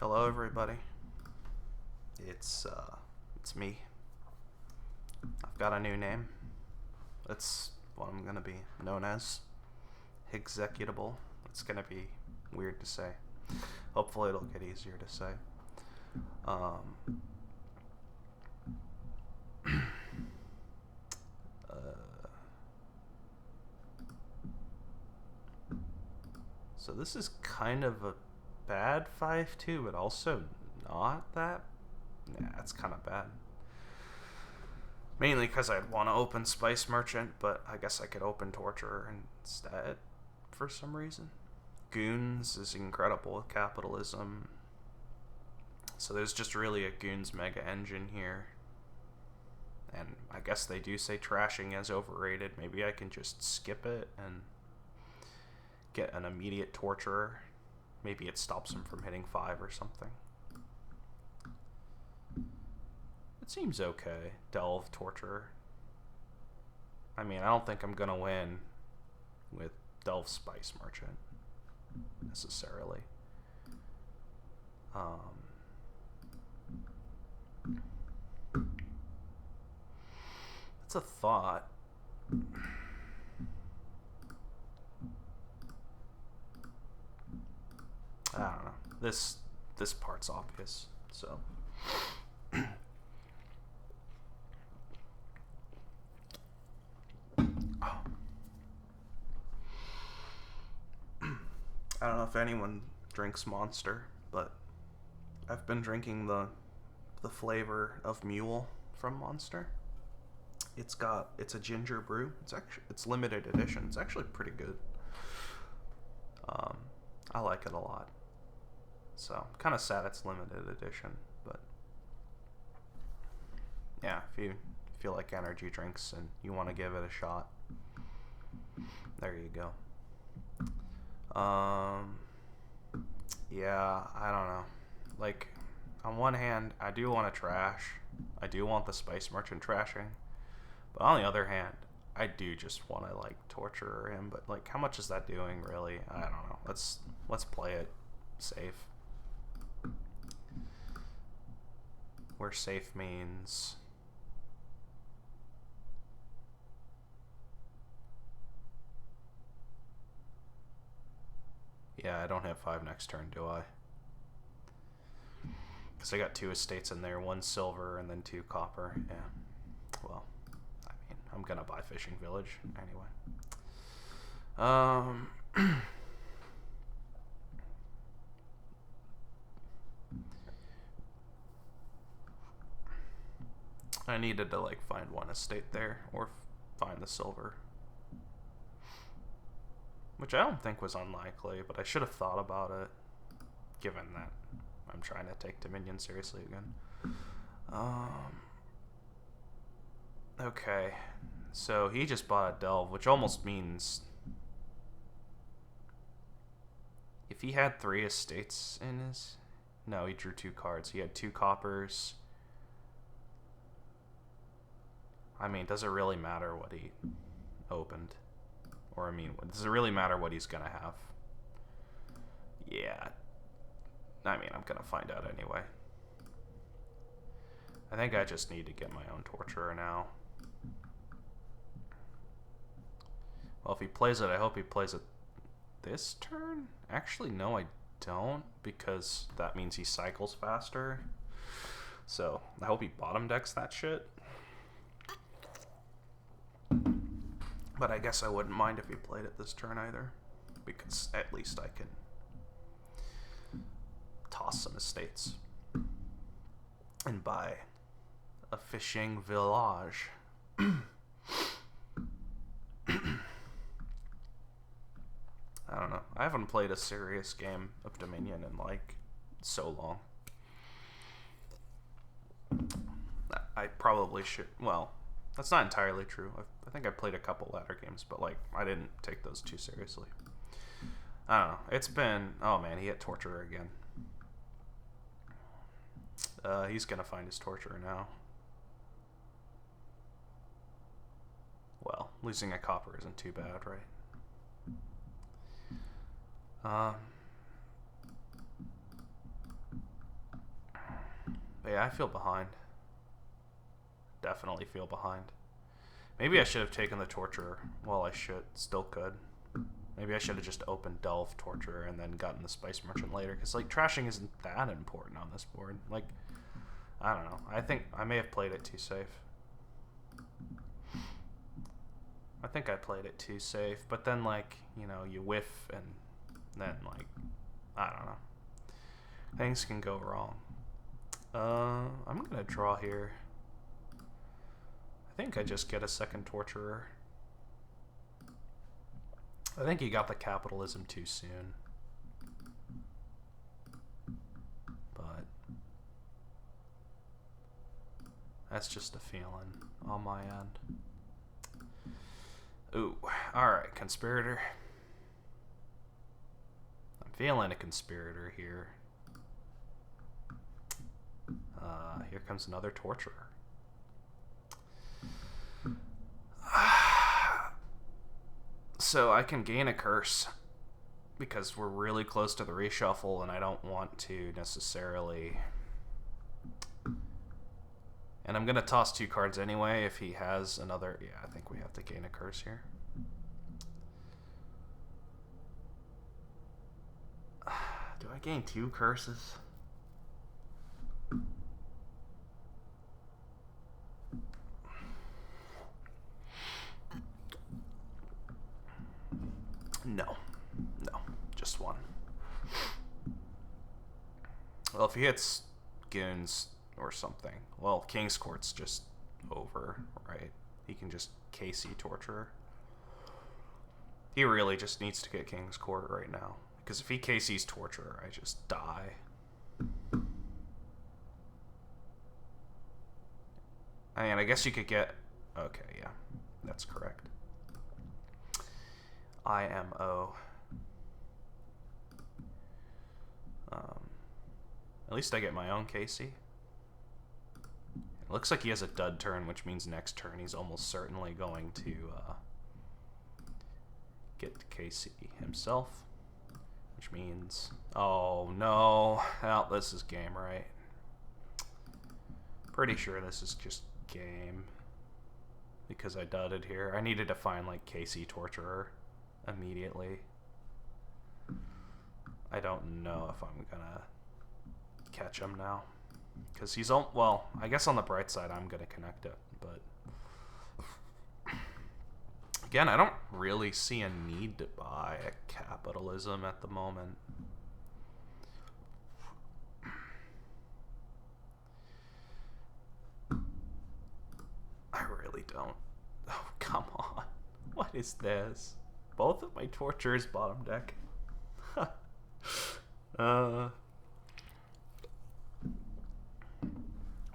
Hello, everybody. It's me. I've got a new name. It's what I'm gonna be known as. Executable. It's gonna be weird to say. Hopefully, it'll get easier to say. Um, so this is kind of a bad 5-2, but also not that. Yeah, it's kind of bad. Mainly because I'd want to open Spice Merchant, but I guess I could open Torturer instead for some reason. Goons is incredible with capitalism. So there's just really a Goons mega engine here. And I guess they do say trashing is overrated. Maybe I can just skip it and get an immediate Torturer. Maybe it stops him from hitting 5 or something. It seems okay. Delve, Torturer. I mean, I don't think I'm gonna win with Delve Spice Merchant necessarily. It's a thought. I don't know. This part's obvious, so. I don't know if anyone drinks Monster, but I've been drinking the flavor of Mule from Monster. It's a ginger brew. It's limited edition. It's actually pretty good. I like it a lot. So I'm kind of sad it's limited edition, but yeah, if you feel like energy drinks and you want to give it a shot, there you go. Yeah, I don't know. Like, on one hand, I do want to trash. I do want the Spice Merchant trashing. But on the other hand, I do just want to, like, torture him. But, like, how much is that doing, really? I don't know. Let's play it safe. Where safe means... Yeah, I don't have 5 next turn, do I? Because I got 2 estates in there, 1 silver and then 2 copper. Yeah. Well, I mean, I'm gonna buy Fishing Village anyway. I needed to, like, find 1 estate there or find the silver. Which I don't think was unlikely, but I should have thought about it, given that I'm trying to take Dominion seriously again. Okay, so he just bought a Delve, which almost means if he had 3 estates in his... No, he drew 2 cards. He had 2 coppers. I mean, does it really matter what he opened? Or, I mean, does it really matter what he's gonna have? Yeah. I mean, I'm gonna find out anyway. I think I just need to get my own Torturer now. Well, if he plays it, I hope he plays it this turn? Actually, no, I don't, because that means he cycles faster. So, I hope he bottom decks that shit. But I guess I wouldn't mind if he played it this turn either, because at least I can toss some estates and buy a fishing village. I don't know. I haven't played a serious game of Dominion in, like, so long. I probably should... Well, that's not entirely true. I think I played a couple ladder games, but, like, I didn't take those too seriously. I don't know. It's been... Oh, man, he hit Torturer again. He's gonna find his Torturer now. Well, losing a copper isn't too bad, right? Yeah, I feel behind. Definitely feel behind. Maybe I should have taken the Torturer. Well, I still could. Maybe I should have just opened Delve, Torturer, and then gotten the Spice Merchant later. Because, like, trashing isn't that important on this board. Like, I don't know. I think I may have played it too safe. I think I played it too safe. But then, like, you know, you whiff and then, like, I don't know. Things can go wrong. I'm going to draw here. I think I just get a second Torturer. I think he got the capitalism too soon. But that's just a feeling on my end. Ooh, alright, Conspirator. I'm feeling a Conspirator here. Here comes another Torturer. So I can gain a curse because we're really close to the reshuffle and I don't want to necessarily... And I'm going to toss 2 cards anyway if he has another... Yeah, I think we have to gain a curse here. Do I gain 2 curses? No, just 1. Well, if he hits goons or something, well, King's Court's just over, right? He can just KC Torturer. He really just needs to get King's Court right now, because if he KC's Torturer, I just die. I mean, I guess you could get... Okay, yeah, that's correct. IMO. At least I get my own KC. It looks like he has a dud turn, which means next turn he's almost certainly going to get the KC himself. Which means... Oh, no. Oh, this is game, right? Pretty sure this is just game. Because I dudded here. I needed to find, like, KC Torturer immediately. I don't know if I'm gonna catch him now, because he's on... Well, I guess on the bright side I'm gonna connect it, but again, I don't really see a need to buy a capitalism at the moment. I really don't. Oh, come on. What is this? Both of my Torturers bottom deck.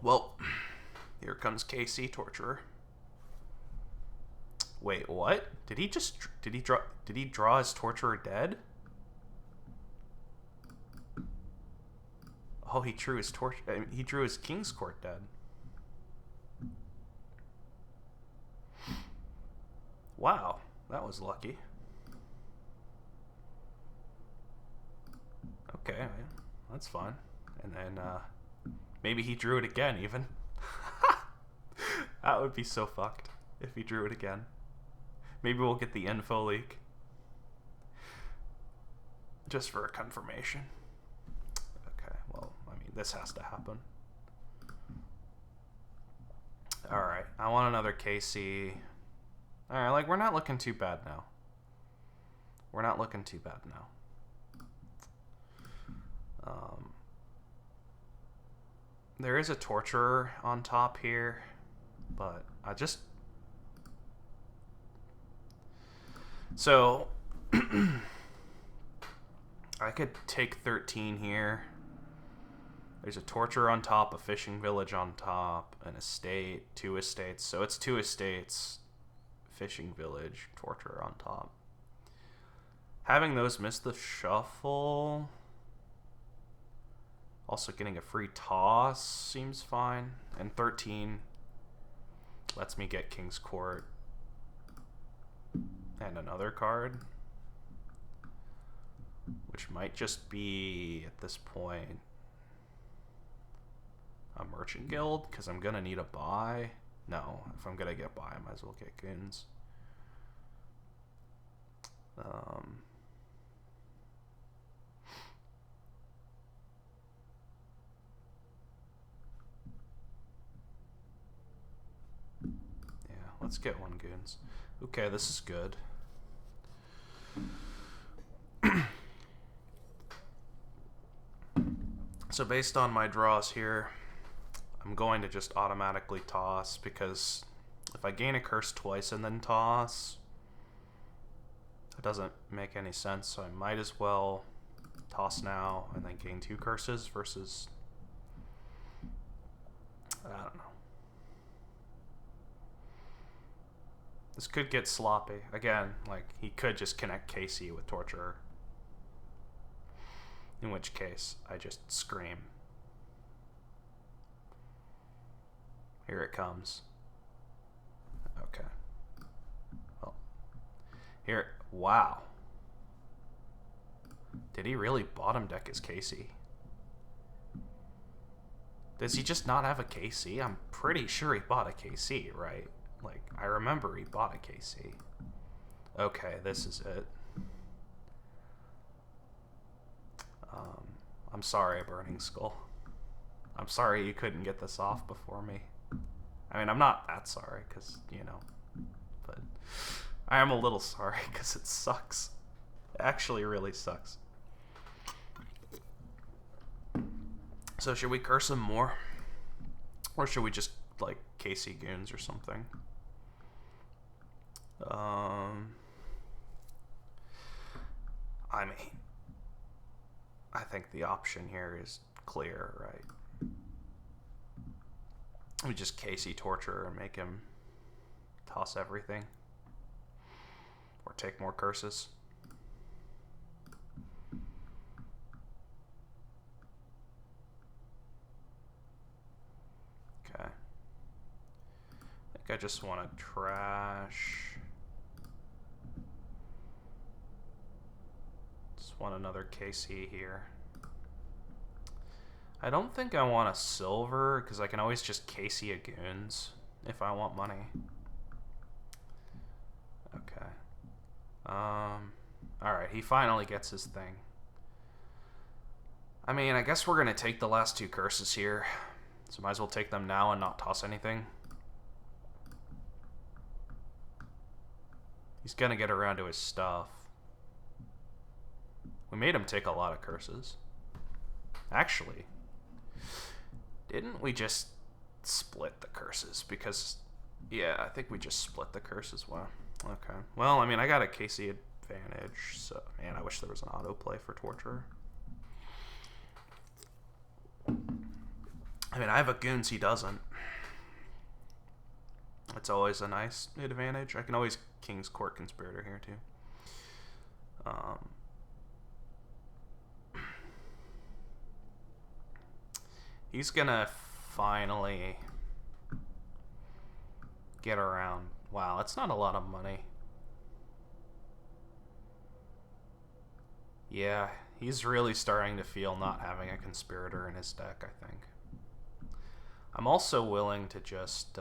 Well, here comes KC Torturer. Wait, what? Did he draw his Torturer dead? Oh, he drew his he drew his King's Court dead. Wow, that was lucky. Okay, that's fine. And then maybe he drew it again even. That would be so fucked if he drew it again. Maybe we'll get the info leak. Just for a confirmation. Okay, well, I mean, this has to happen. Alright, I want another KC. Alright, like, we're not looking too bad now. We're not looking too bad now. There is a Torturer on top here, but I just... So, I could take 13 here. There's a Torturer on top, a Fishing Village on top, an estate, 2 estates. So it's 2 estates, Fishing Village, Torturer on top. Having those miss the shuffle... Also getting a free toss seems fine. And 13 lets me get King's Court and another card, which might just be, at this point, a merchant guild because I'm gonna need a buy. No, if I'm gonna get buy, I might as well get goons. Yeah, let's get one goons. Okay, this is good. So based on my draws here, I'm going to just automatically toss, because if I gain a curse twice and then toss, it doesn't make any sense. So I might as well toss now and then gain 2 curses versus, I don't know. This could get sloppy. Again, like, he could just connect KC with Torturer. In which case, I just scream. Here it comes. Okay. Well, here, wow. Did he really bottom deck his KC? Does he just not have a KC? I'm pretty sure he bought a KC, right? Like, I remember he bought a KC. Okay, this is it. I'm sorry, Burning Skull. I'm sorry you couldn't get this off before me. I mean, I'm not that sorry, because, you know, but I am a little sorry, because it sucks. It actually really sucks. So should we curse him more? Or should we just, like, KC goons or something? I mean, I think the option here is clear, right? We just KC Torturer and make him toss everything. Or take more curses. Okay. I think I just want to trash. Just want another KC here. I don't think I want a silver, because I can always just KC a goons if I want money. Okay. Alright, he finally gets his thing. I mean, I guess we're going to take the last 2 curses here. So might as well take them now and not toss anything. He's going to get around to his stuff. We made him take a lot of curses. Actually, didn't we just split the curses? Because, yeah, I think we just split the curses. Wow. Okay. Well, I mean, I got a KC advantage, so, man, I wish there was an autoplay for Torturer. I mean, I have a goons, he doesn't. It's always a nice advantage. I can always King's Court Conspirator here, too. He's gonna finally get around. Wow, that's not a lot of money. Yeah, he's really starting to feel not having a Conspirator in his deck, I think. I'm also willing to just,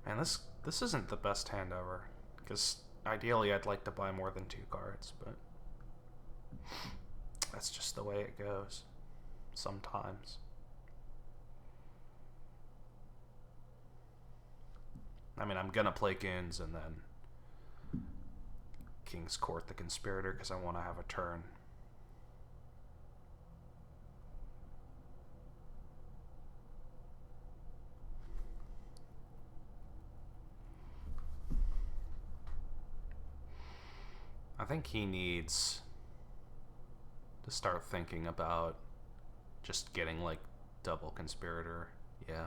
man, this isn't the best hand ever. Because ideally I'd like to buy more than 2 cards, but that's just the way it goes sometimes. I mean, I'm gonna play goons and then King's Court the Conspirator because I want to have a turn. I think he needs to start thinking about just getting, like, double Conspirator. Yeah.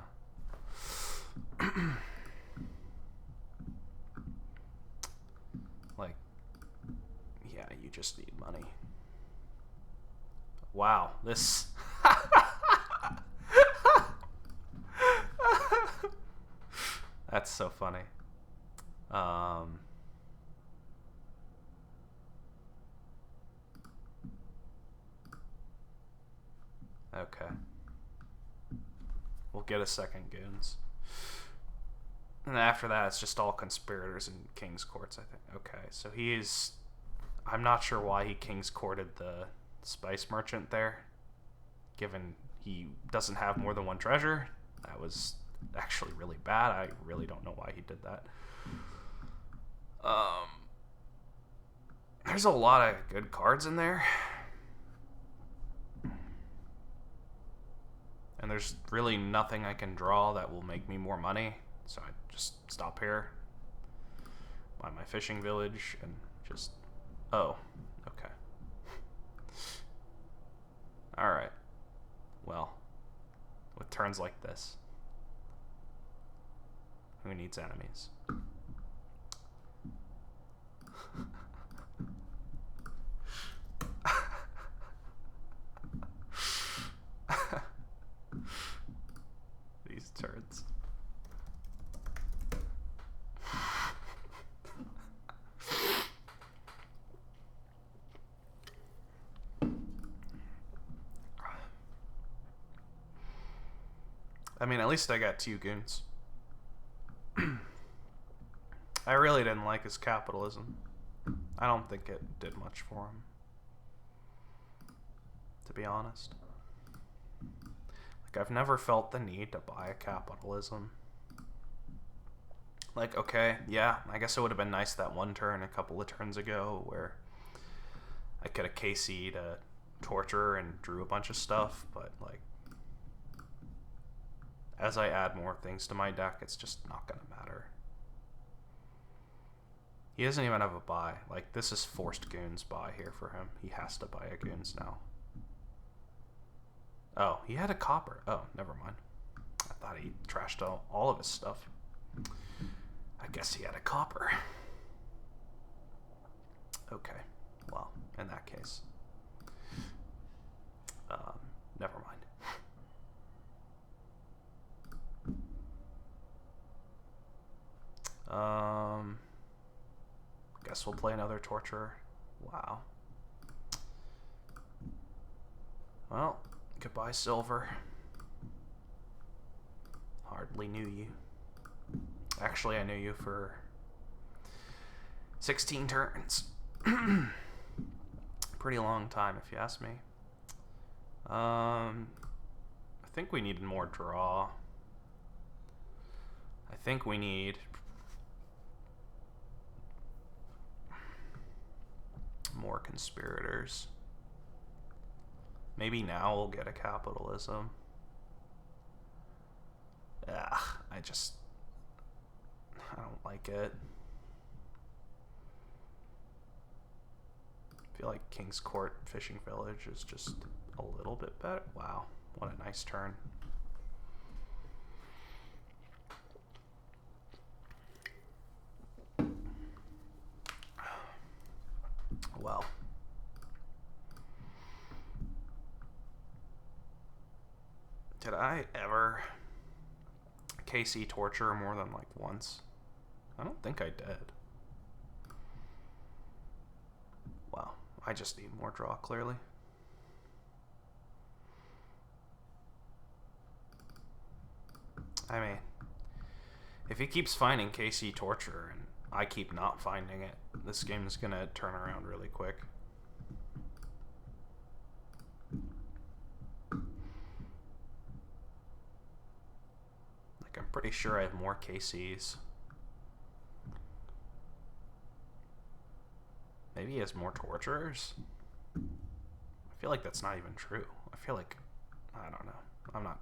Like, yeah, you just need money. Wow, this... That's so funny. Okay. We'll get a second goons. And after that, it's just all conspirators and king's courts, I think. Okay, so he is... I'm not sure why he king's courted the spice merchant there, given he doesn't have more than one treasure. That was actually really bad. I really don't know why he did that. There's a lot of good cards in there. And there's really nothing I can draw that will make me more money. So I just stop here, buy my fishing village, and just... Oh, okay. Alright. Well, with turns like this, who needs enemies? These turds. I mean, at least I got 2 goons. I really didn't like his capitalism. I don't think it did much for him, to be honest. Like, I've never felt the need to buy a capitalism. Like, okay, yeah, I guess it would have been nice that one turn a couple of turns ago where I could have KC'd a torture and drew a bunch of stuff, but, like, as I add more things to my deck, it's just not going to matter. He doesn't even have a buy. Like, this is forced goons buy here for him. He has to buy a goons now. Oh, he had a copper. Oh, never mind. I thought he trashed all of his stuff. I guess he had a copper. Okay. Well, in that case. Never mind. Guess we'll play another torturer. Wow. Well, goodbye, Silver. Hardly knew you. Actually, I knew you for 16 turns. Pretty long time, if you ask me. I think we need more draw. I think we need more conspirators. Maybe now we'll get a capitalism. Ugh, I don't like it. I feel like King's Court Fishing Village is just a little bit better. Wow, what a nice turn. Well, did I ever KC torture more than like once? I don't think I did. Wow, I just need more draw, clearly. I mean, if he keeps finding KC torture and I keep not finding it, this game is gonna turn around really quick. Like, I'm pretty sure I have more KCs. Maybe he has more torturers? I feel like that's not even true. I feel like, I don't know. I'm not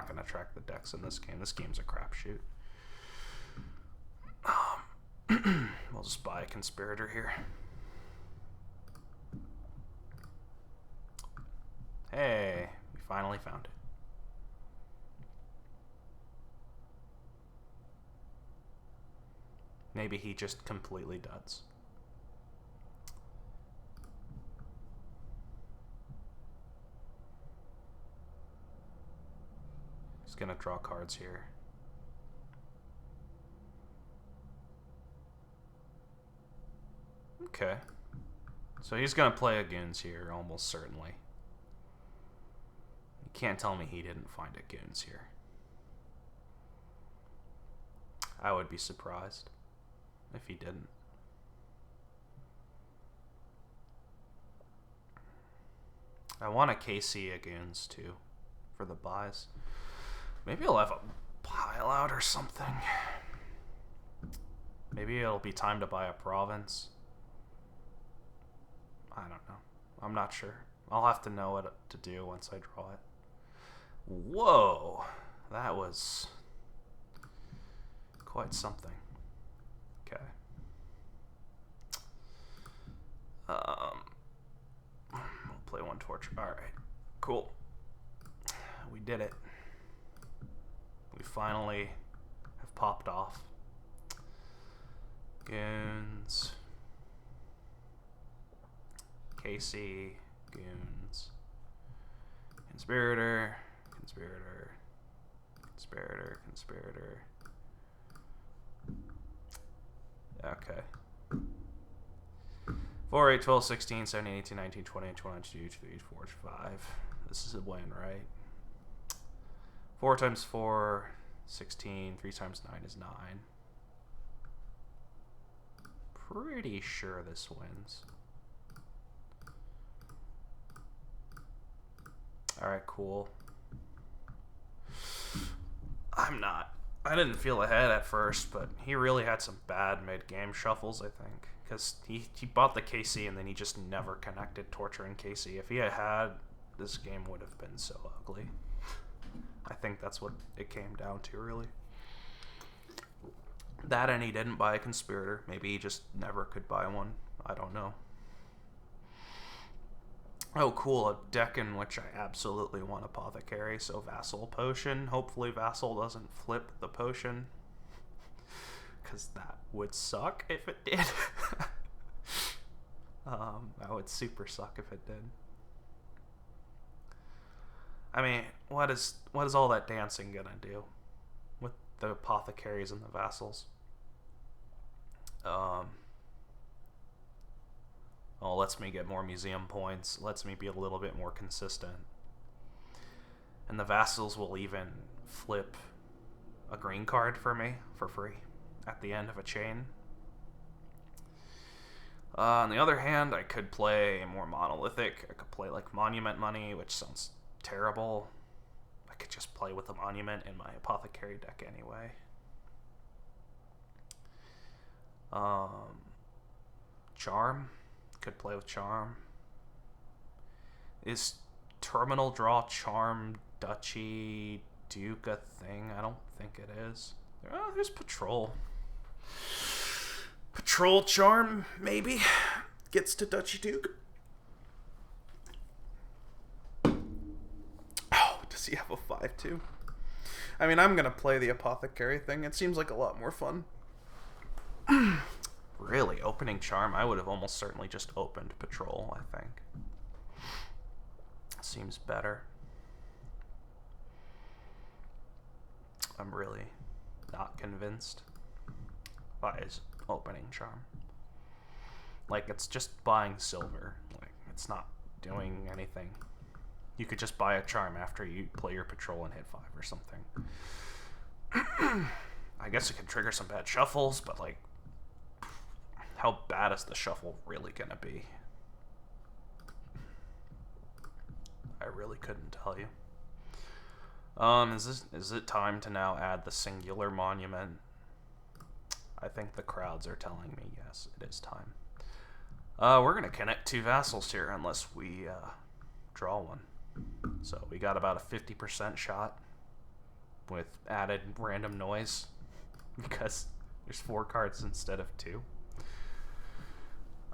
gonna track the decks in this game. This game's a crapshoot. We'll just buy a conspirator here. Hey, we finally found it. Maybe he just completely duds. He's gonna draw cards here. Okay. So he's gonna play a goons here, almost certainly. You can't tell me he didn't find a goons here. I would be surprised if he didn't. I want a KC a goons too for the buys. Maybe I'll have a pile out or something. Maybe it'll be time to buy a province. I don't know. I'm not sure. I'll have to know what to do once I draw it. Whoa! That was quite something. Okay. We'll play one torture. Alright. Cool. We did it. We finally have popped off. Goons. KC. Goons. Conspirator. Conspirator. Conspirator. Conspirator. Okay. 4, 8, 12, 16, 17, 18, 19, 20, 21, 22, 23, 24, 25. This is a win, right? 4 times 4, 16. 3 times 9 is 9. Pretty sure this wins. Alright, cool. I didn't feel ahead at first, but he really had some bad mid-game shuffles, I think. Because he bought the KC and then he just never connected Torture and KC. If he had, this game would have been so ugly. I think that's what it came down to, really. That and he didn't buy a Conspirator. Maybe he just never could buy one. I don't know. Oh, cool. A deck in which I absolutely want Apothecary, so Vassal Potion. Hopefully Vassal doesn't flip the potion. Because that would suck if it did. That would super suck if it did. I mean, what is all that dancing gonna do with the Apothecaries and the Vassals? Oh, lets me get more museum points, lets me be a little bit more consistent. And the Vassals will even flip a green card for me for free at the end of a chain. On the other hand, I could play more monolithic. I could play like Monument Money, which sounds terrible. I could just play with a Monument in my Apothecary deck anyway. Charm. Could play with Charm. Is Terminal Draw Charm Duchy Duke a thing? I don't think it is. There's Patrol. Patrol Charm, maybe, gets to Duchy Duke. Oh, does he have a 5-2? I mean, I'm going to play the Apothecary thing. It seems like a lot more fun. Really, opening Charm? I would have almost certainly just opened Patrol, I think. Seems better. I'm really not convinced by his opening Charm. Like, it's just buying silver. Like, it's not doing anything. You could just buy a Charm after you play your Patrol and hit 5 or something. I guess it could trigger some bad shuffles, but, like, how bad is the shuffle really gonna be? I really couldn't tell you. Is it time to now add the singular monument? I think the crowds are telling me yes, it is time. We're gonna connect 2 vassals here unless we draw one. So we got about a 50% shot with added random noise because there's 4 cards instead of 2.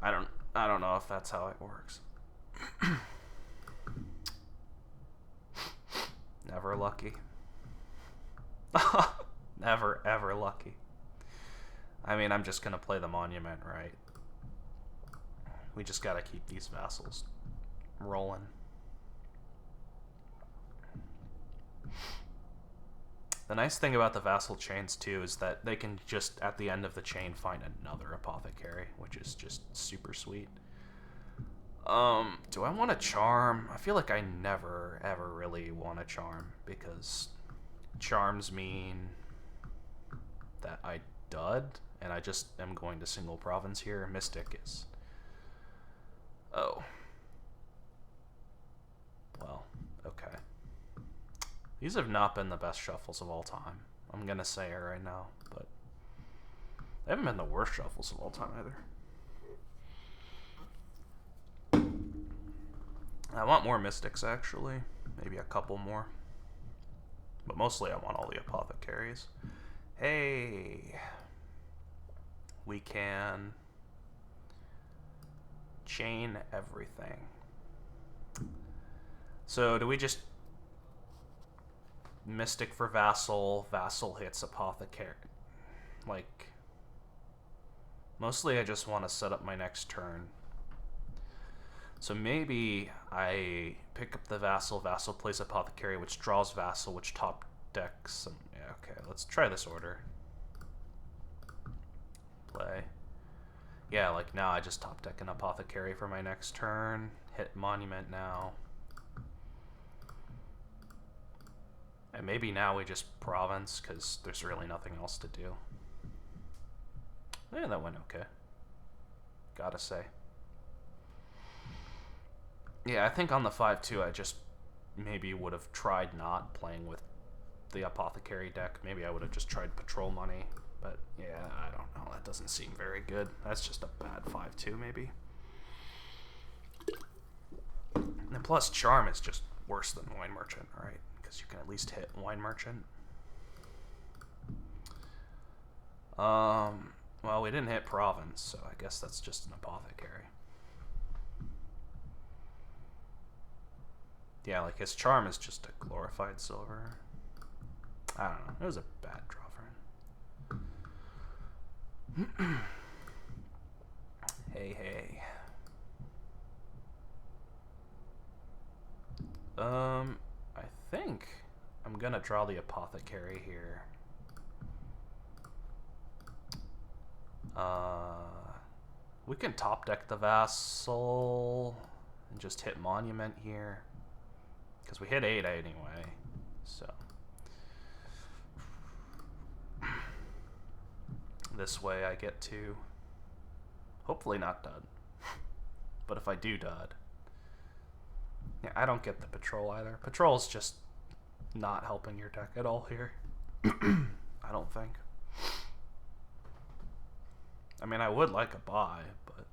I don't know if that's how it works. Never lucky. Never ever lucky. I mean, I'm just gonna play the monument, right? We just gotta keep these vassals rolling. The nice thing about the vassal chains too is that they can just at the end of the chain find another Apothecary, which is just super sweet. Do I want a charm? I feel like I never, ever really want a charm, because charms mean that I dud, and I just am going to single province here. Mystic is... Oh. Well, okay. These have not been the best shuffles of all time. I'm gonna say it right now, but they haven't been the worst shuffles of all time either. I want more mystics, actually. Maybe a couple more. But mostly I want all the apothecaries. Hey! We can chain everything. So do we just mystic for vassal, vassal hits apothecary? Like, mostly I just want to set up my next turn. So maybe I pick up the vassal, vassal plays apothecary, which draws vassal, which top decks some... Yeah, okay, let's try this order. Play. Yeah, like now I just top deck an apothecary for my next turn. Hit monument now. And maybe now we just province, because there's really nothing else to do. Yeah, that went okay. Gotta say. Yeah, I think on the 5-2 I just maybe would have tried not playing with the apothecary deck. Maybe I would have just tried patrol money. But yeah, I don't know. That doesn't seem very good. That's just a bad 5-2 maybe. And plus charm is just worse than wine merchant, right? Because you can at least hit wine merchant. Well, we didn't hit province, so I guess that's just an apothecary. Yeah, like his charm is just a glorified silver. I don't know. It was a bad draw for him. Hey, hey. I think I'm gonna draw the apothecary here. We can top deck the vassal and just hit monument here. Because we hit 8 anyway, so. This way I get to hopefully not dud. But if I do dud, yeah, I don't get the patrol either. Patrol's just not helping your deck at all here. I don't think. I mean, I would like a buy, but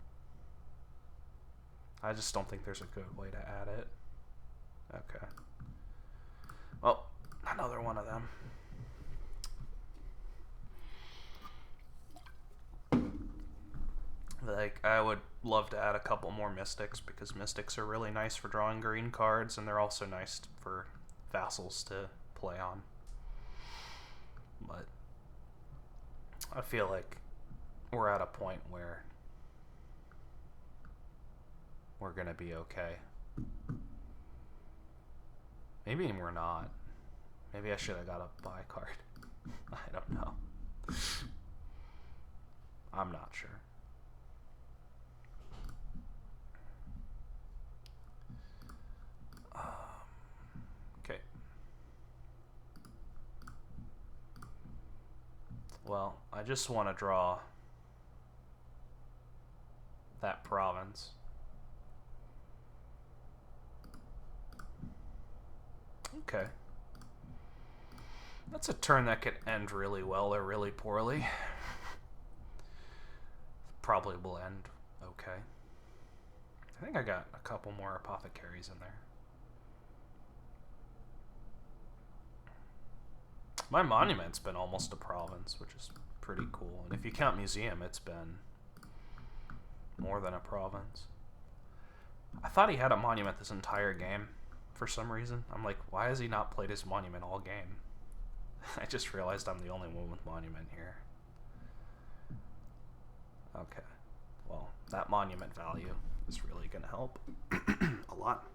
I just don't think there's a good way to add it. Okay. Well, another one of them. Like, I would love to add a couple more mystics, because mystics are really nice for drawing green cards, and they're also nice for vassals to play on. But I feel like we're at a point where we're gonna be okay. Maybe we're not. Maybe I should have got a buy card. I don't know. I'm not sure. Okay. Well, I just want to draw that province. Okay. That's a turn that could end really well or really poorly. Probably will end okay. I think I got a couple more apothecaries in there. My monument's been almost a province, which is pretty cool. And if you count museum, it's been more than a province. I thought he had a monument this entire game for some reason. I'm like, why has he not played his monument all game? I just realized I'm the only one with monument here. Okay. Well, that monument value is really going to help a lot.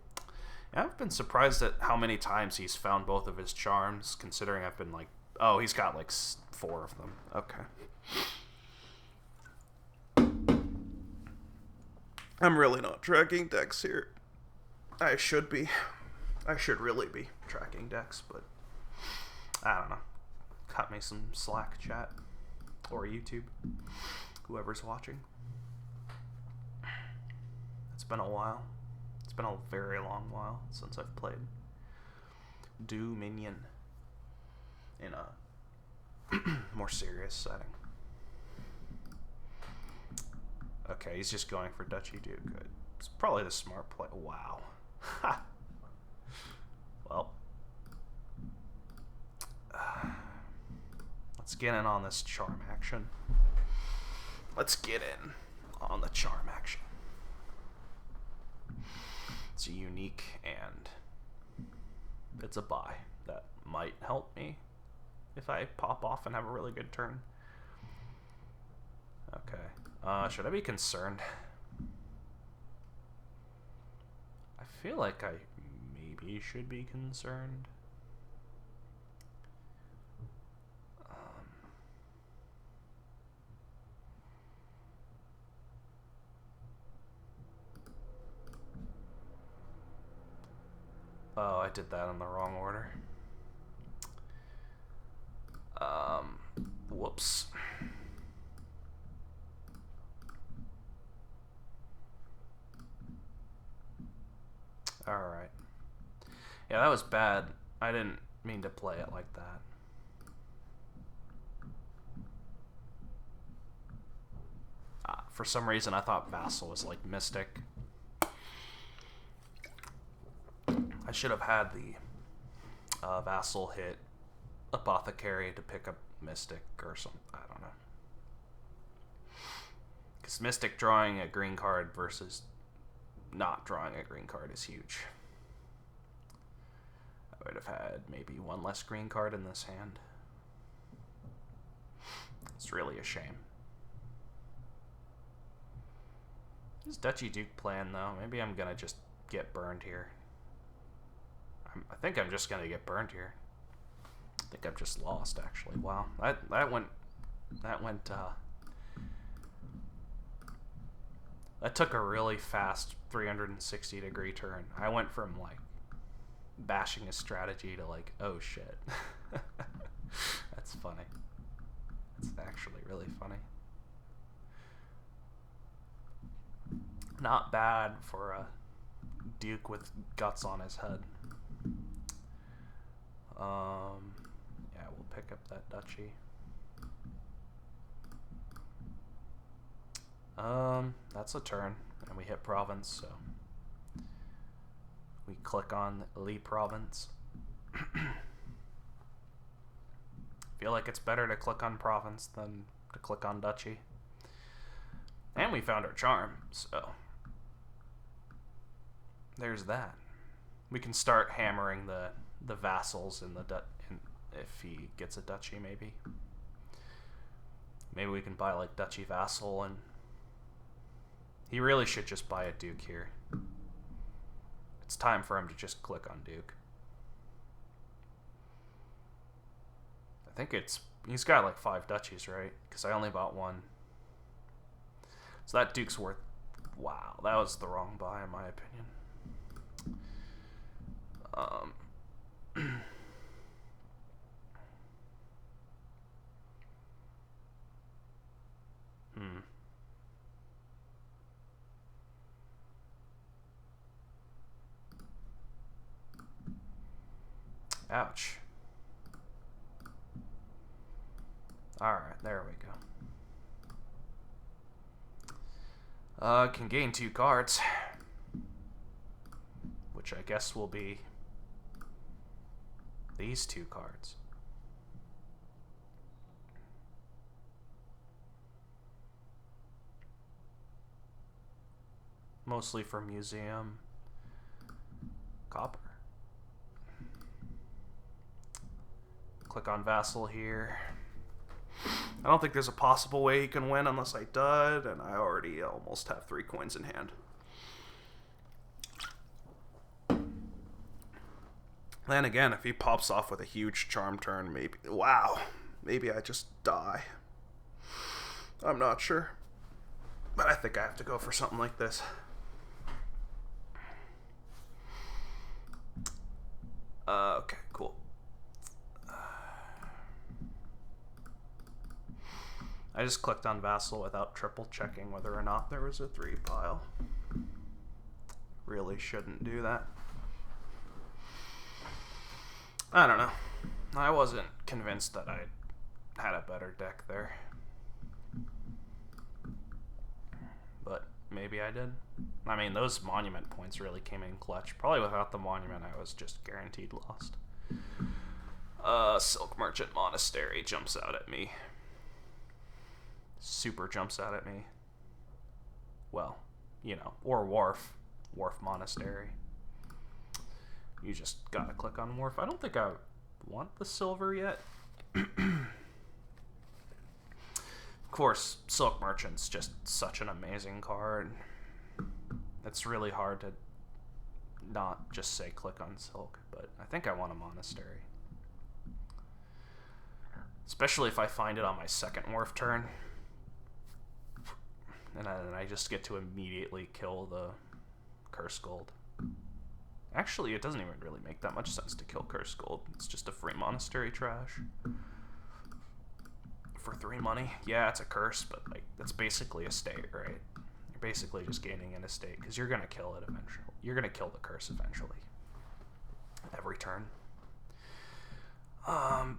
Yeah, I've been surprised at how many times he's found both of his charms, considering I've been like, oh, he's got like 4 of them. Okay. I'm really not tracking decks here. I should be. I should really be tracking decks, but I don't know. Cut me some Slack chat or YouTube, whoever's watching. It's been a while. It's been a very long while since I've played Dominion in a more serious setting. Okay, he's just going for Duchy Duke. It's probably the smart play. Wow. Ha! Well. Let's get in on this charm action. Let's get in on the charm action. It's unique and it's a buy that might help me if I pop off and have a really good turn. Okay. Should I be concerned? I feel like I maybe should be concerned. Oh, I did that in the wrong order. Whoops. Alright. Yeah, that was bad. I didn't mean to play it like that. For some reason, I thought Vassal was like Mystic. I should have had the Vassal hit Apothecary to pick up Mystic or something. I don't know. Because Mystic drawing a green card versus not drawing a green card is huge. I would have had maybe one less green card in this hand. It's really a shame. Is Duchy Duke playing though? Maybe I'm gonna just get burned here. I think I'm just gonna get burned here. I think I've just lost actually. Wow, that went. That took a really fast 360-degree turn. I went from like bashing a strategy to like, oh shit. That's funny. That's actually really funny. Not bad for a Duke with guts on his head. Yeah, we'll pick up that Duchy. That's a turn, and we hit Province, so we click on Lee Province. Feel like it's better to click on Province than to click on Duchy. And we found our charm, so there's that. We can start hammering the vassals in if he gets a Duchy, maybe. Maybe we can buy like Duchy Vassal, and he really should just buy a Duke here. It's time for him to just click on Duke. I think he's got like 5 Duchies, right? Because I only bought one. So that Duke's worth... Wow, that was the wrong buy in my opinion. Ouch. Alright, there we go. Can gain 2 cards. Which I guess will be these 2 cards. Mostly for museum. Copper. Click on Vassal here. I don't think there's a possible way he can win unless I dud, and I already almost have 3 coins in hand. Then again, if he pops off with a huge charm turn, maybe... Wow. Maybe I just die. I'm not sure. But I think I have to go for something like this. Okay, cool. I just clicked on Vassal without triple checking whether or not there was a 3 pile. Really shouldn't do that. I don't know. I wasn't convinced that I had a better deck there. But maybe I did. I mean, those monument points really came in clutch. Probably without the monument, I was just guaranteed lost. Silk Merchant Monastery jumps out at me. Super jumps out at me. Well, you know, or Wharf Monastery. You just gotta click on Wharf. I don't think I want the silver yet. Of course, Silk Merchant's just such an amazing card. It's really hard to not just say click on Silk, but I think I want a Monastery. Especially if I find it on my second Wharf turn. And I just get to immediately kill the Curse Gold. Actually, it doesn't even really make that much sense to kill Curse Gold. It's just a free Monastery trash. For 3 money? Yeah, it's a curse, but like that's basically a state, right? You're basically just gaining an estate, because you're going to kill it eventually. You're going to kill the curse eventually. Every turn.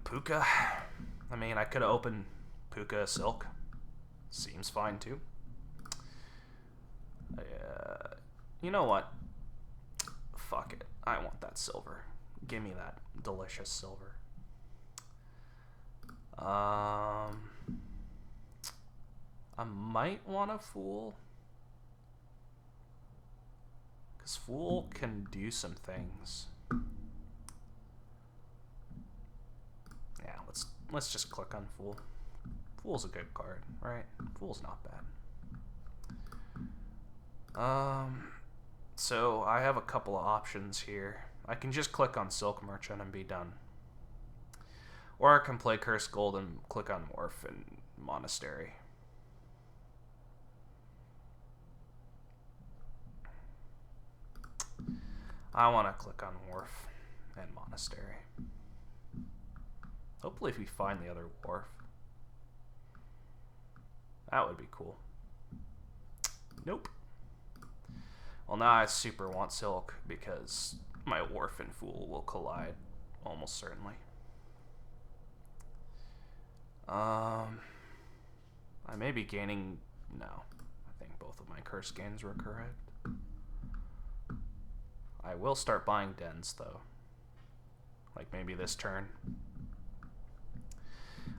Puka. I mean, I could have opened Puka Silk. Seems fine, too. You know what? Fuck it. I want that silver. Give me that delicious silver. I might want a Fool. Because Fool can do some things. Yeah, let's just click on Fool. Fool's a good card, right? Fool's not bad. So I have a couple of options here. I can just click on Silk Merchant and be done. Or I can play Curse Gold and click on Wharf and Monastery. I want to click on Wharf and Monastery. Hopefully if we find the other Wharf. That would be cool. Nope. Well, now I super want Silk because my Wharf and Fool will collide almost certainly. I may be gaining... No. I think both of my curse gains were correct. I will start buying dens, though. Like maybe this turn.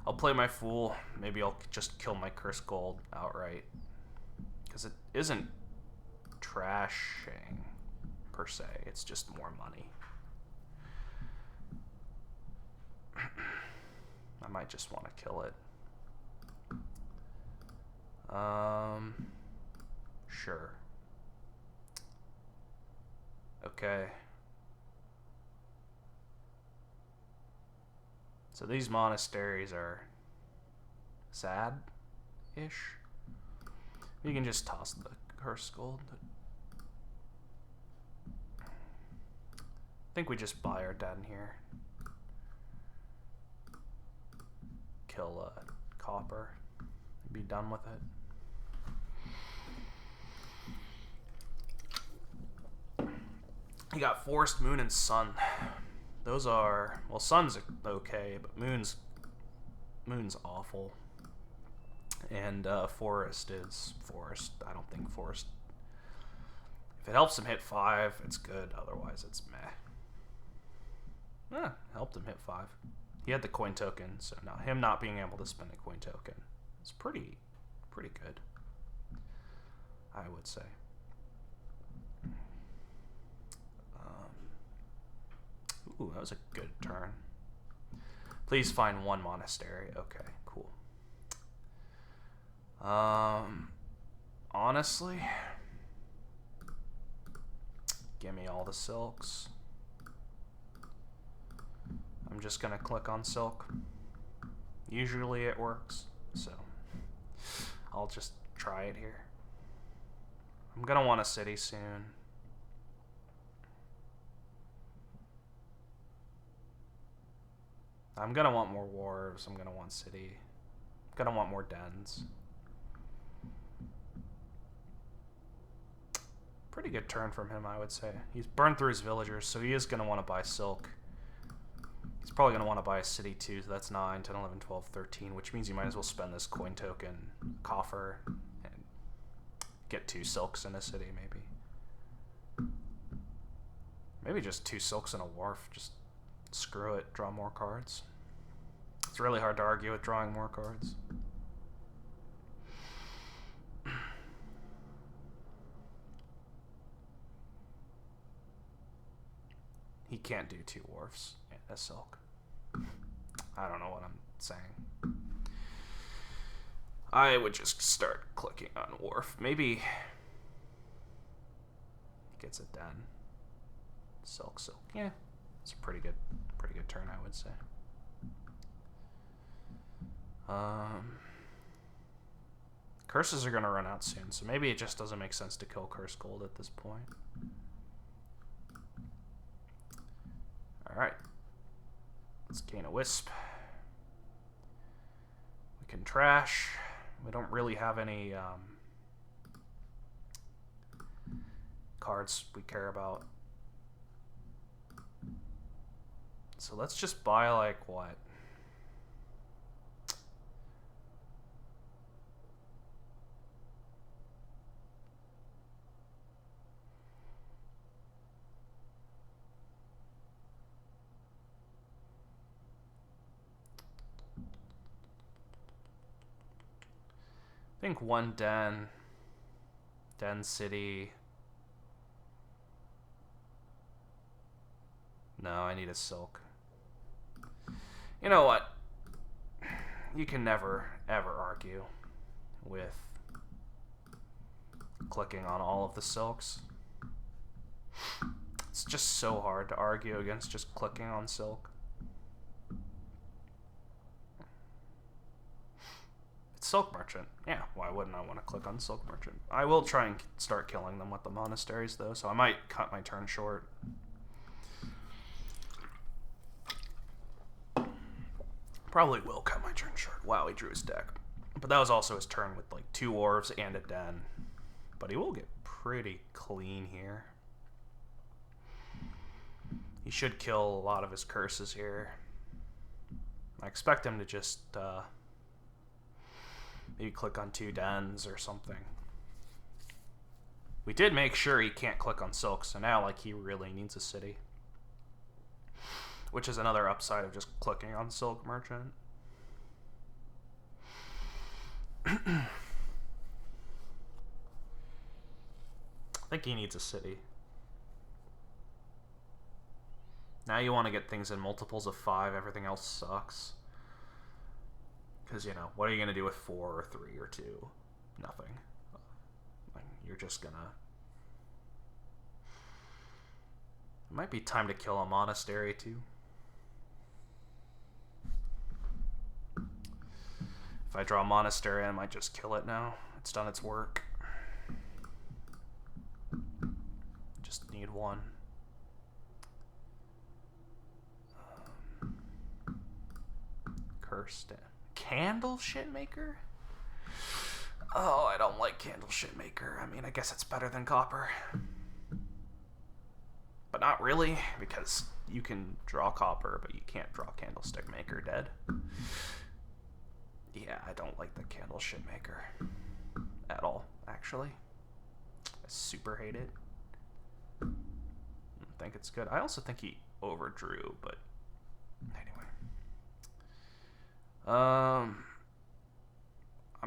I'll play my Fool. Maybe I'll just kill my Curse Gold outright. Because it isn't trashing, per se. It's just more money. I might just want to kill it. Sure. Okay. So these monasteries are sad-ish. You can just toss the Curse Gold. I think we just buy our den here. Kill copper. Be done with it. You got Forest, Moon, and Sun. Those are... Well, Sun's okay, but Moon's awful. And Forest is Forest. I don't think Forest... If it helps him hit 5, it's good. Otherwise, it's meh. Helped him hit 5. He had the coin token, so now him not being able to spend a coin token is pretty good, I would say. Ooh, that was a good turn. Please find one monastery. Okay, cool. Honestly, give me all the silks. I'm just gonna click on Silk. Usually it works, so I'll just try it here. I'm gonna want a city soon. I'm gonna want more wharves. I'm gonna want city. I'm gonna want more dens. Pretty good turn from him, I would say. He's burned through his villagers, so he is gonna want to buy silk. He's probably gonna want to buy a city too, so that's 9, 10, 11, 12, 13, which means you might as well spend this coin token, coffer, and get 2 silks in a city, maybe. Maybe just 2 silks and a wharf. Just screw it, draw more cards. It's really hard to argue with drawing more cards. He can't do 2 wharfs and a silk. I don't know what I'm saying. I would just start clicking on wharf. Maybe he gets a den. Silk. Yeah, it's a pretty good turn, I would say. Curses are gonna run out soon, so maybe it just doesn't make sense to kill curse gold at this point. Alright. Let's gain a wisp. We can trash. We don't really have any cards we care about. So let's just buy, like, what? I think 1 den city. No, I need a silk. You know what? You can never, ever argue with clicking on all of the silks. It's just so hard to argue against just clicking on silk. It's Silk Merchant. Yeah, why wouldn't I want to click on Silk Merchant? I will try and start killing them with the monasteries, though, so I might cut my turn short. Probably will cut my turn short. Wow, he drew his deck. But that was also his turn with like 2 wharves and a den. But he will get pretty clean here. He should kill a lot of his curses here. I expect him to just maybe click on 2 dens or something. We did make sure he can't click on silk, so now like he really needs a city. Which is another upside of just clicking on Silk Merchant. I think he needs a city. Now you want to get things in multiples of 5. Everything else sucks. Because, you know, what are you going to do with 4 or 3 or 2? Nothing. Like, you're just going to... It might be time to kill a monastery, too. If I draw a monastery, I might just kill it now. It's done its work. Just need 1. Cursed. Candle Shitmaker? Oh, I don't like Candle Shitmaker. I mean, I guess it's better than copper. But not really, because you can draw copper, but you can't draw Candlestick Maker dead. Yeah, I don't like the Candle Shitmaker at all, actually. I super hate it. I don't think it's good. I also think he overdrew, but anyway. I'm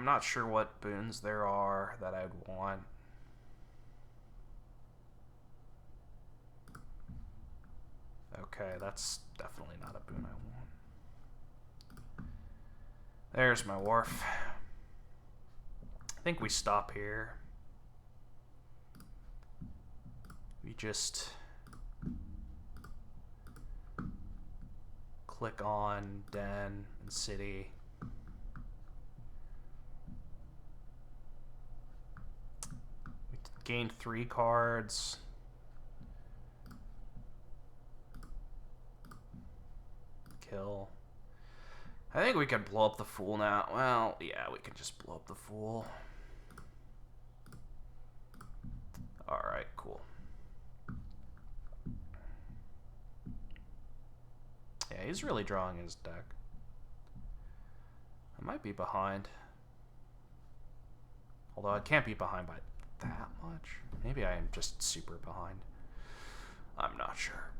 not sure what boons there are that I'd want. Okay, that's definitely not a boon I want. There's my wharf. I think we stop here. We just click on den and city. We gained 3 cards. Kill. I think we can blow up the Fool now. Well, yeah, we can just blow up the Fool. Alright, cool. Yeah, he's really drawing his deck. I might be behind. Although I can't be behind by that much. Maybe I am just super behind. I'm not sure.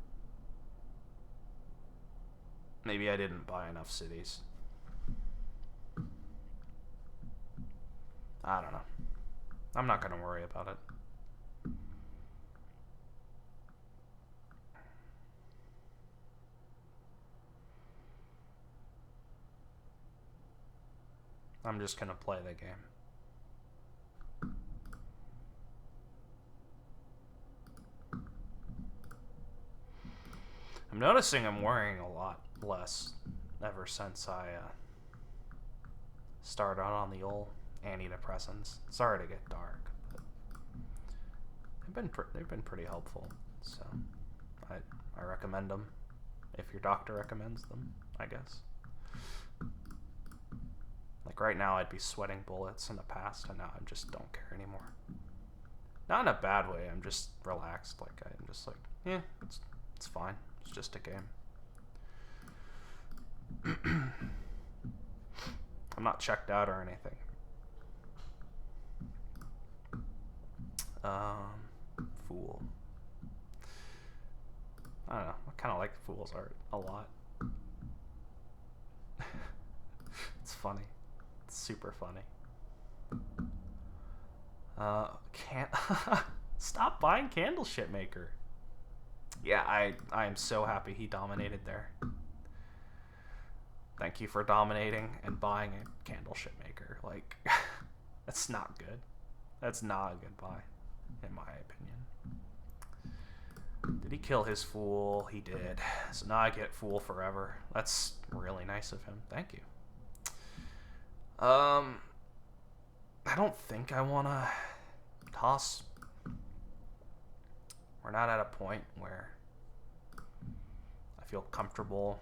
Maybe I didn't buy enough cities. I don't know. I'm not going to worry about it. I'm just going to play the game. I'm noticing I'm worrying a lot less ever since I started out on the old antidepressants. Sorry to get dark, but they've been pretty helpful. So I recommend them if your doctor recommends them, I guess. Like right now, I'd be sweating bullets in the past, and now I just don't care anymore. Not in a bad way. I'm just relaxed. Like I'm just like, yeah, it's fine. It's just a game. I'm not checked out or anything. Fool. I don't know. I kind of like Fool's art a lot. It's funny. It's super funny. Can't stop buying Candle Shipmaker. Yeah, I am so happy he dominated there. Thank you for dominating and buying a Candle Shipmaker. Like, that's not good. That's not a good buy, in my opinion. Did he kill his Fool? He did. So now I get Fool forever. That's really nice of him. Thank you. I don't think I want to toss. We're not at a point where I feel comfortable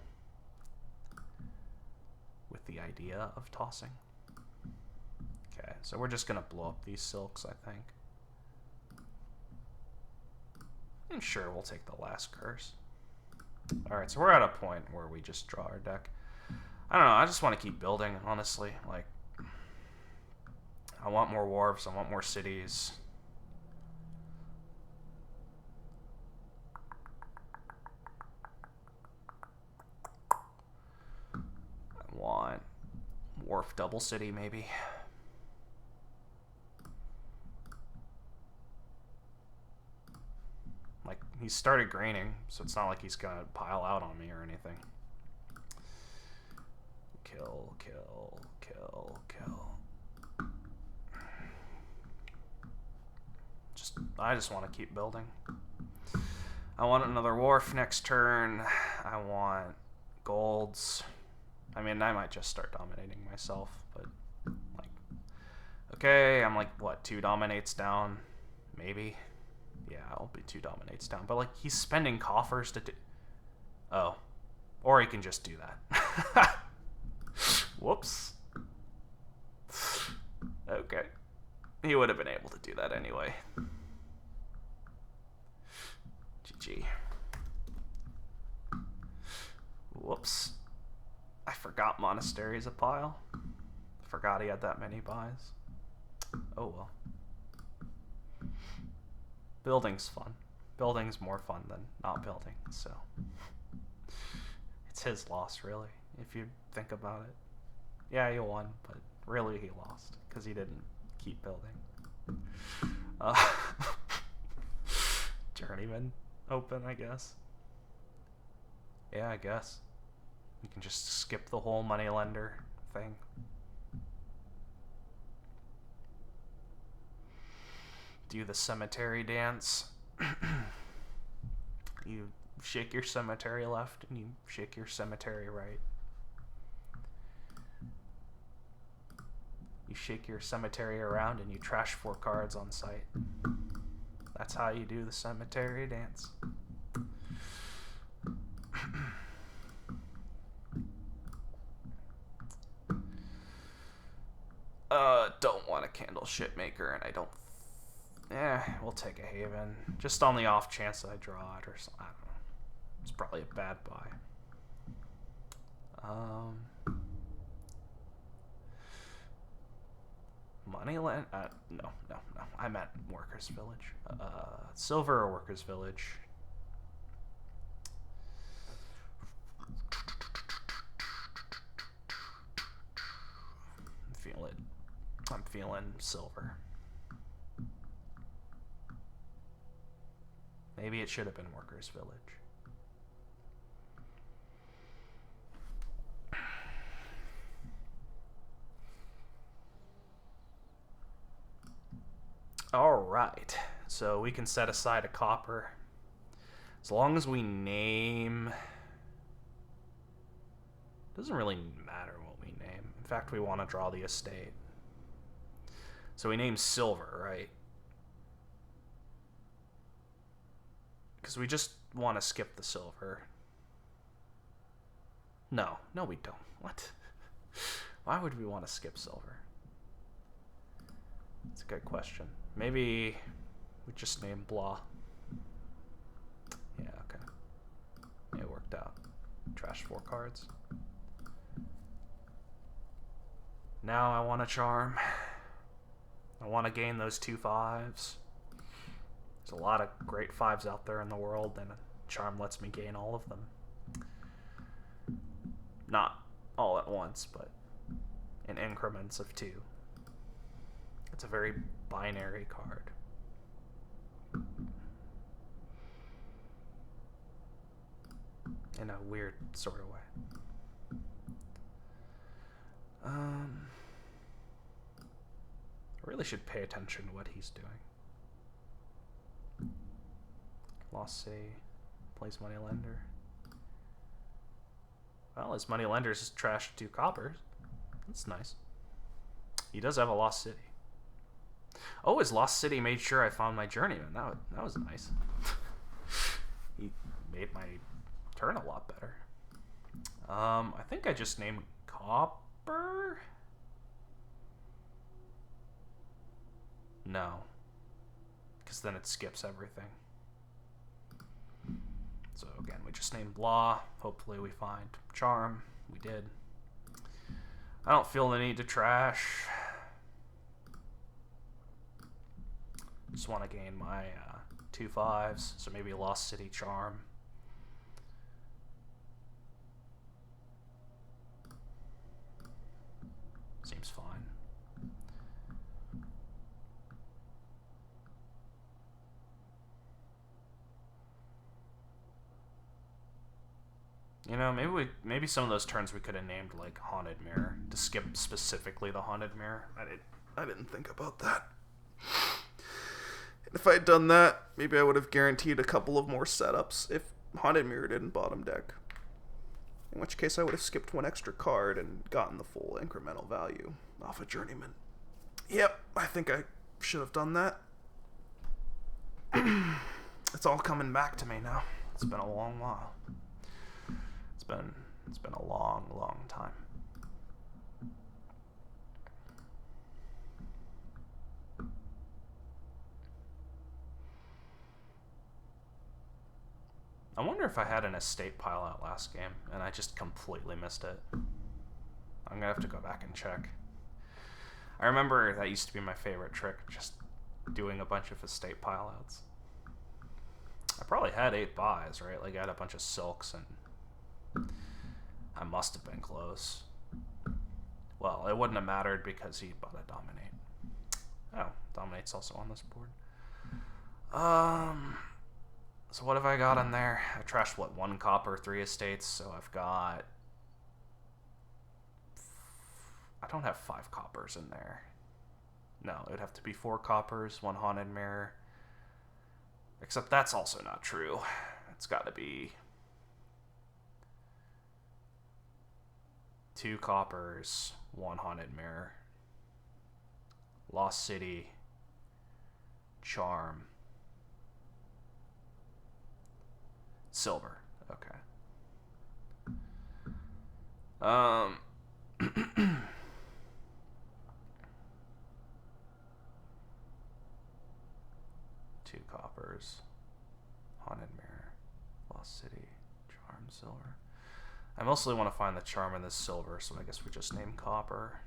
with the idea of tossing. Okay, so we're just going to blow up these silks, I think. And sure, we'll take the last curse. Alright, so we're at a point where we just draw our deck. I don't know, I just want to keep building, honestly. Like, I want more wharves, I want more cities. I want wharf double city, maybe. Like, he started graining, so it's not like he's gonna pile out on me or anything. Kill, kill, kill, kill. I just want to keep building. I want another wharf next turn. I want golds. I mean, I might just start dominating myself, but like, okay, I'm like, what, 2 dominates down? Maybe. Yeah, I'll be 2 dominates down. But like, he's spending coffers to do. Oh. Or he can just do that. Whoops. Okay. He would have been able to do that anyway. GG. Whoops. I forgot Monastery is a pile. Forgot he had that many buys. Oh well. Building's fun. Building's more fun than not building, so. It's his loss, really, if you think about it. Yeah, he won, but really he lost, because he didn't keep building. Journeyman open, I guess. Yeah, I guess. You can just skip the whole moneylender thing. Do the cemetery dance. You shake your cemetery left and you shake your cemetery right. You shake your cemetery around and you trash 4 cards on site. That's how you do the cemetery dance. Don't want a candle ship maker, and I don't. We'll take a Haven. Just on the off chance that I draw it or something. I don't know. It's probably a bad buy. Moneyland? No. I meant Workers' Village. Silver or Workers' Village? I'm feeling silver. Maybe it should have been Workers' Village. Alright, so we can set aside a copper. As long as we name... Doesn't really matter what we name. In fact, we want to draw the estate. So we name silver, right? Because we just want to skip the silver. No, we don't. What? Why would we want to skip silver? That's a good question. Maybe we just name blah. Yeah, okay. Yeah, it worked out. Trashed 4 cards. Now I want a charm. I want to gain those 2 5s. There's a lot of great 5s out there in the world, and a charm lets me gain all of them. Not all at once, but in increments of 2. It's a very binary card. In a weird sort of way. I really should pay attention to what he's doing. Lost City plays Moneylender. Well, his Moneylender's is trashed 2 coppers. That's nice. He does have a Lost City. Oh, his Lost City made sure I found my journeyman. That was nice. He made my turn a lot better. I think I just named copper? No. Because then it skips everything. So again, we just named blah. Hopefully we find charm. We did. I don't feel the need to trash. Just want to gain my 2 5s. So maybe Lost City charm. Seems fine. You know, maybe some of those turns we could have named like Haunted Mirror to skip specifically the Haunted Mirror. I didn't think about that. If I had done that, maybe I would have guaranteed a couple of more setups if Haunted Mirror didn't bottom deck. In which case I would have skipped 1 extra card and gotten the full incremental value off a journeyman. Yep, I think I should have done that. It's all coming back to me now. It's been a long while. It's been a long time. I wonder if I had an estate pile out last game and I just completely missed it. I'm gonna have to go back and check. I remember that used to be my favorite trick, just doing a bunch of estate pile outs. I probably had 8 buys, right? Like I had a bunch of silks and I must have been close. Well, it wouldn't have mattered because he bought a Dominate. Oh, Dominate's also on this board. So what have I got in there? I trashed, 1 copper, 3 estates, so I've got... I don't have 5 coppers in there. No, it would have to be 4 coppers, 1 Haunted Mirror. Except that's also not true. It's got to be 2 coppers, 1 Haunted Mirror. Lost City. Charm. Silver. Okay. 2 coppers. Haunted Mirror. Lost City. Charm, silver. I mostly want to find the charm in this silver, so I guess we just name copper.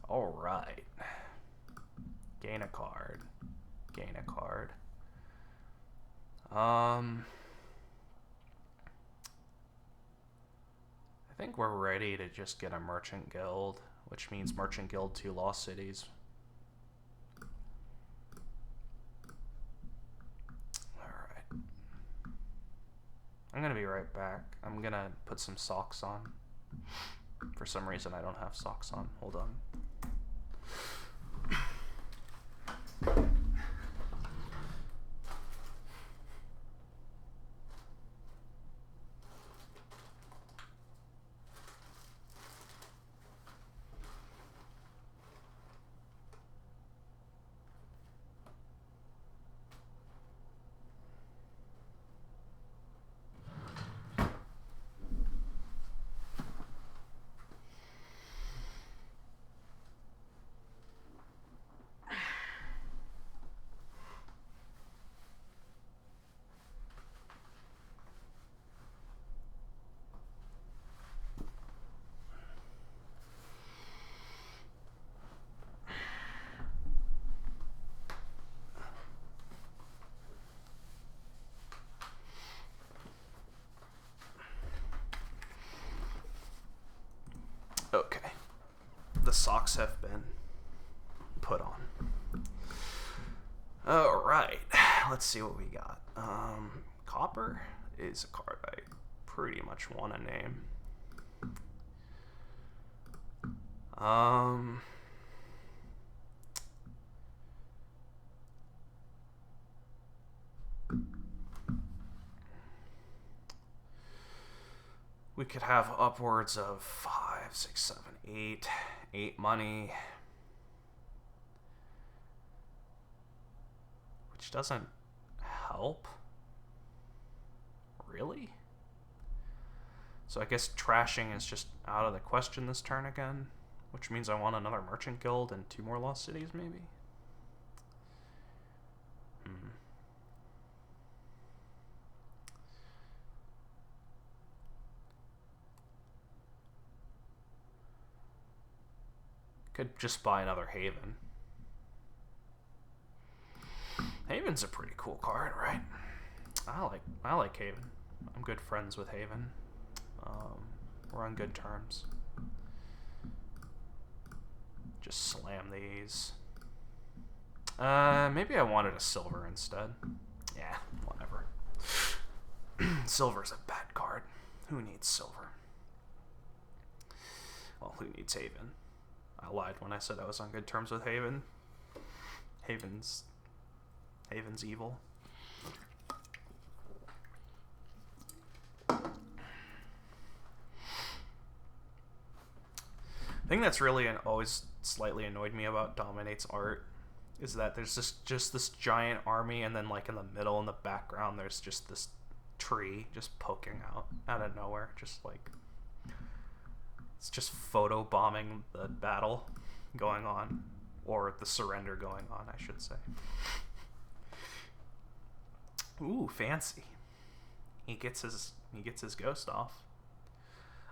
Alright. Gain a card. Gain a card. I think we're ready to just get a Merchant Guild, which means Merchant Guild 2 Lost Cities. Alright. I'm gonna be right back. I'm gonna put some socks on. For some reason I don't have socks on. Hold on. Okay. The socks have been put on. Alright. Let's see what we got. Copper is a card I pretty much want to name. We could have upwards of 5, 6, 7, 8. 8 money. Which doesn't help. Really? So I guess trashing is just out of the question this turn again. Which means I want another Merchant Guild and 2 more Lost Cities, maybe? Could just buy another Haven. Haven's a pretty cool card, right? I like Haven. I'm good friends with Haven. We're on good terms. Just slam these. Maybe I wanted a silver instead. Yeah, whatever. Silver's a bad card. Who needs silver? Well, who needs Haven? I lied when I said I was on good terms with Haven. Haven's evil. The thing that's really always slightly annoyed me about Dominate's art is that there's just this giant army, and then like in the middle in the background there's just this tree just poking out of nowhere, just like it's just photo bombing the battle going on, or the surrender going on, I should say. Ooh, fancy. He gets his ghost off.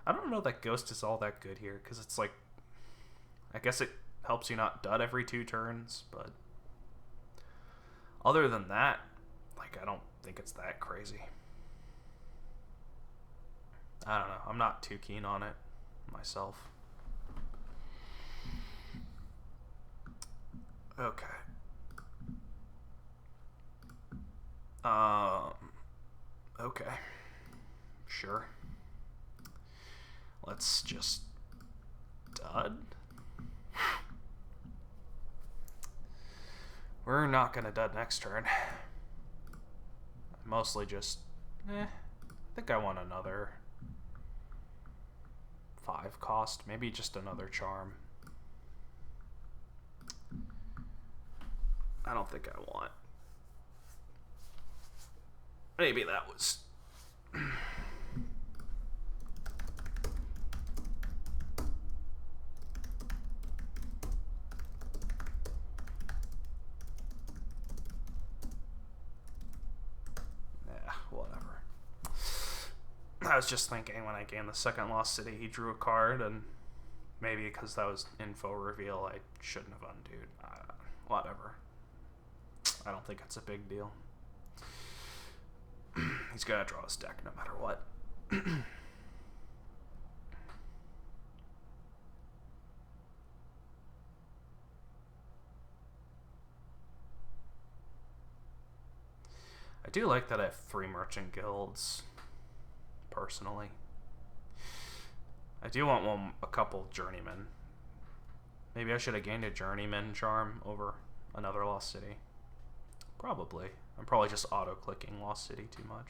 I don't know that ghost is all that good here, because it's like, I guess it helps you not dud every 2 turns, but other than that, like, I don't think it's that crazy. I don't know. I'm not too keen on it myself. Okay. Okay. Sure. Let's just dud. We're not gonna dud next turn. Mostly just, I think I want another 5 cost, maybe just another charm. I don't think I want. Maybe that was. was just thinking when I gained the second Lost City, he drew a card, and maybe because that was info reveal, I shouldn't have undooed. Whatever. I don't think it's a big deal. He's gonna draw his deck no matter what. I do like that I have 3 merchant guilds, personally. I do want a couple journeymen. Maybe I should have gained a journeyman charm over another Lost City. Probably. I'm probably just auto-clicking Lost City too much.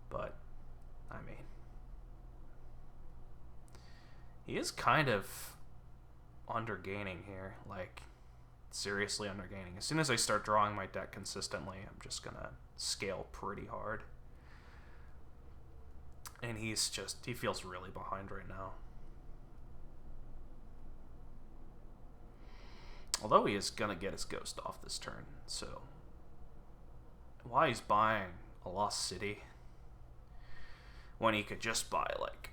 But, I mean, he is kind of undergaining here. Like, seriously undergaining. As soon as I start drawing my deck consistently, I'm just gonna scale pretty hard. And he feels really behind right now. Although he is gonna get his ghost off this turn, so why he's buying a Lost City when he could just buy like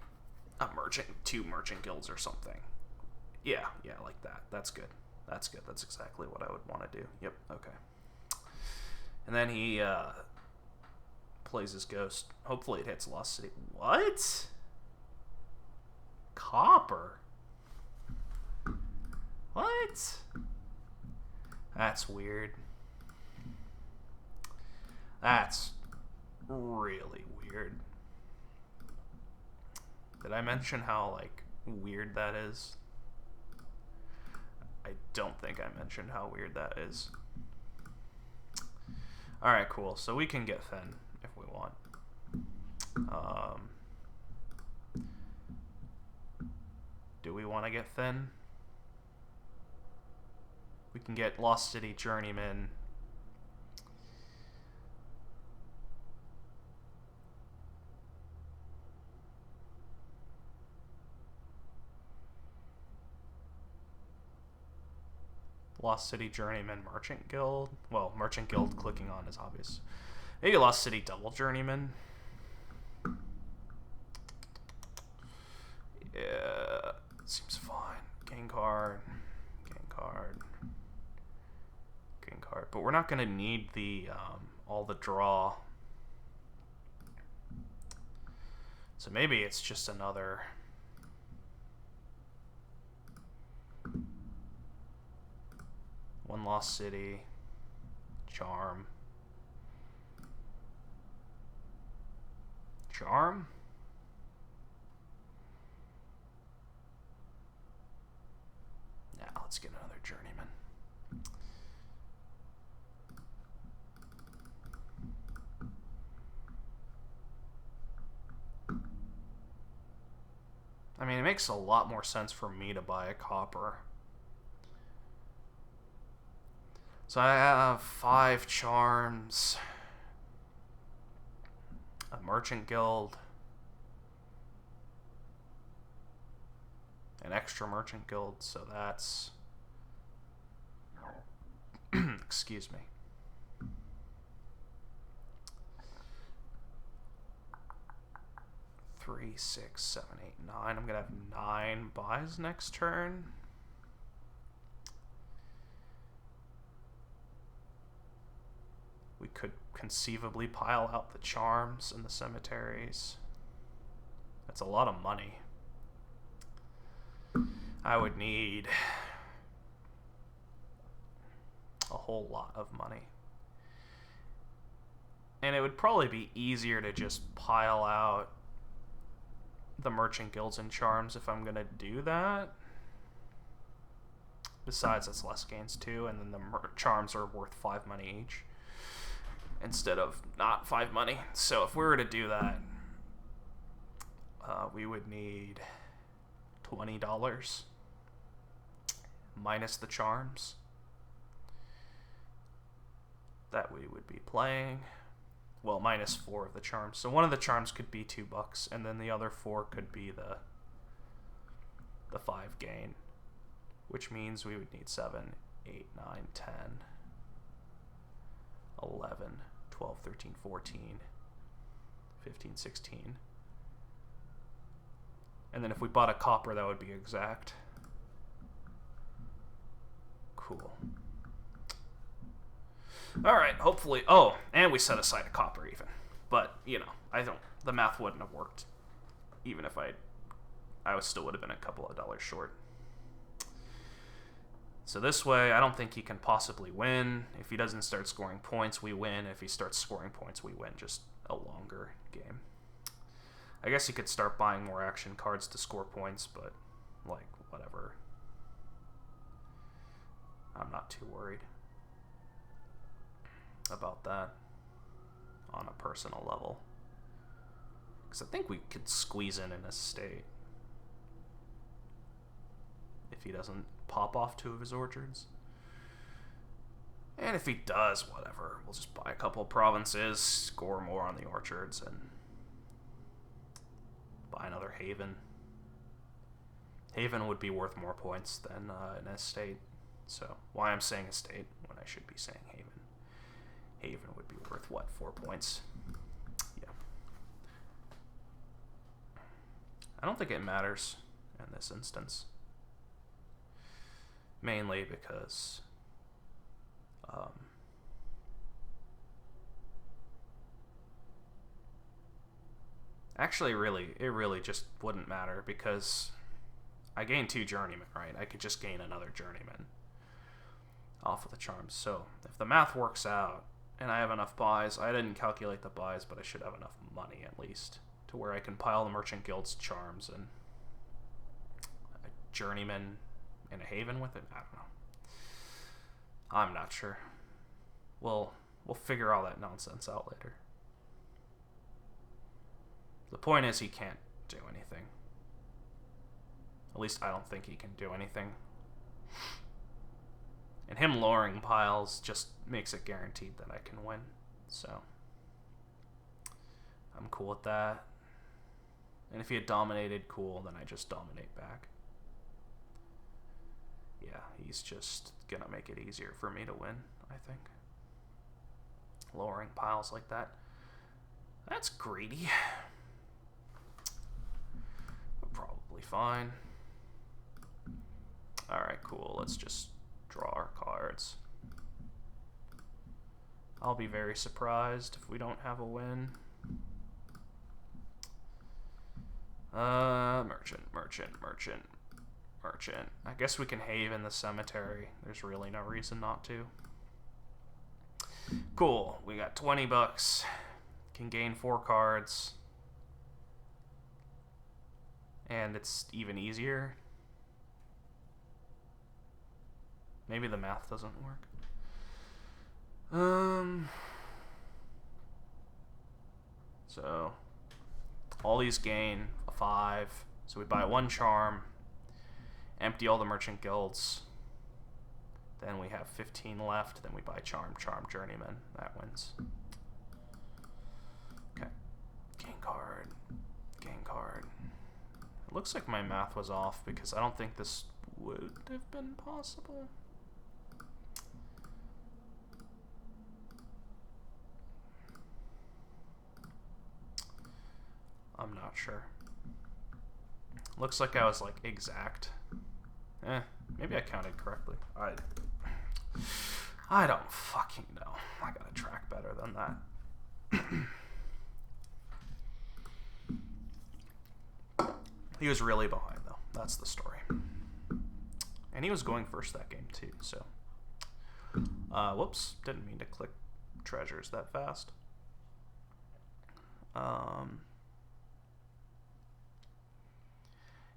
a merchant, 2 merchant guilds or something. Yeah, like that. That's good. That's good. That's exactly what I would want to do. Yep, okay. And then he plays his ghost. Hopefully it hits Lost City. What? Copper? What? That's weird. That's really weird. Did I mention how, like, weird that is? I don't think I mentioned how weird that is. Alright, cool. So we can get Fen if we want. Do we want to get Fen? We can get Lost City Journeyman. Lost City Journeyman Merchant Guild. Well, Merchant Guild clicking on is obvious. Maybe Lost City Double Journeyman. Yeah, seems fine. Gain card. Gain card. Gain card. But we're not going to need the all the draw. So maybe it's just another... One Lost City, Charm. Charm? Now let's get another Journeyman. I mean, it makes a lot more sense for me to buy a copper. So I have 5 charms, a merchant guild, an extra merchant guild, so that's, excuse me. Three, 6, 7, 8, 9. I'm gonna have 9 buys next turn. We could conceivably pile out the charms and the cemeteries. That's a lot of money. I would need a whole lot of money. And it would probably be easier to just pile out the merchant guilds and charms if I'm gonna do that. Besides, it's less gains too, and then the charms are worth 5 money each instead of not 5 money. So if we were to do that, we would need $20 minus the charms that we would be playing. Well, minus 4 of the charms. So one of the charms could be $2, and then the other 4 could be the 5 gain, which means we would need 7, 8, 9, 10, 11, 12, 13, 14, 15, 16. And then if we bought a copper, that would be exact. Cool. Alright, hopefully... Oh, and we set aside a copper even. But, you know, the math wouldn't have worked. Even if I still would have been a couple of dollars short. So this way, I don't think he can possibly win. If he doesn't start scoring points, we win. If he starts scoring points, we win. Just a longer game. I guess he could start buying more action cards to score points, but, like, whatever. I'm not too worried about that on a personal level. Because I think we could squeeze in a state if he doesn't pop off 2 of his orchards. And if he does, whatever. We'll just buy a couple of provinces, score more on the orchards, and buy another haven. Haven would be worth more points than an estate. So, why I'm saying estate when I should be saying haven. Haven would be worth, what, 4 points? Yeah. I don't think it matters in this instance. Mainly because actually, it really just wouldn't matter because I gained 2 journeymen, right? I could just gain another journeyman off of the charms. So if the math works out and I have enough buys, I didn't calculate the buys, but I should have enough money at least to where I can pile the merchant guild's charms and a journeyman in a haven with it. I don't know. I'm not sure. We'll figure all that nonsense out later. The point is he can't do anything. At least I don't think he can do anything. And him lowering piles just makes it guaranteed that I can win. So I'm cool with that. And if he had dominated, cool, then I just dominate back. Yeah, he's just gonna make it easier for me to win, I think. Lowering piles like that. That's greedy. But probably fine. Alright, cool. Let's just draw our cards. I'll be very surprised if we don't have a win. Merchant. I guess we can haven the cemetery. There's really no reason not to. Cool. We got 20 bucks. Can gain 4 cards. And it's even easier. Maybe the math doesn't work. So all these gain a 5. So we buy 1 charm. Empty all the merchant guilds. Then we have 15 left. Then we buy charm, journeyman. That wins. Okay. Gain card. It looks like my math was off because I don't think this would have been possible. I'm not sure. Looks like I was like exact. Maybe I counted correctly. I don't fucking know. I gotta track better than that. He was really behind though. That's the story. And he was going first that game too, so. Whoops. Didn't mean to click treasures that fast.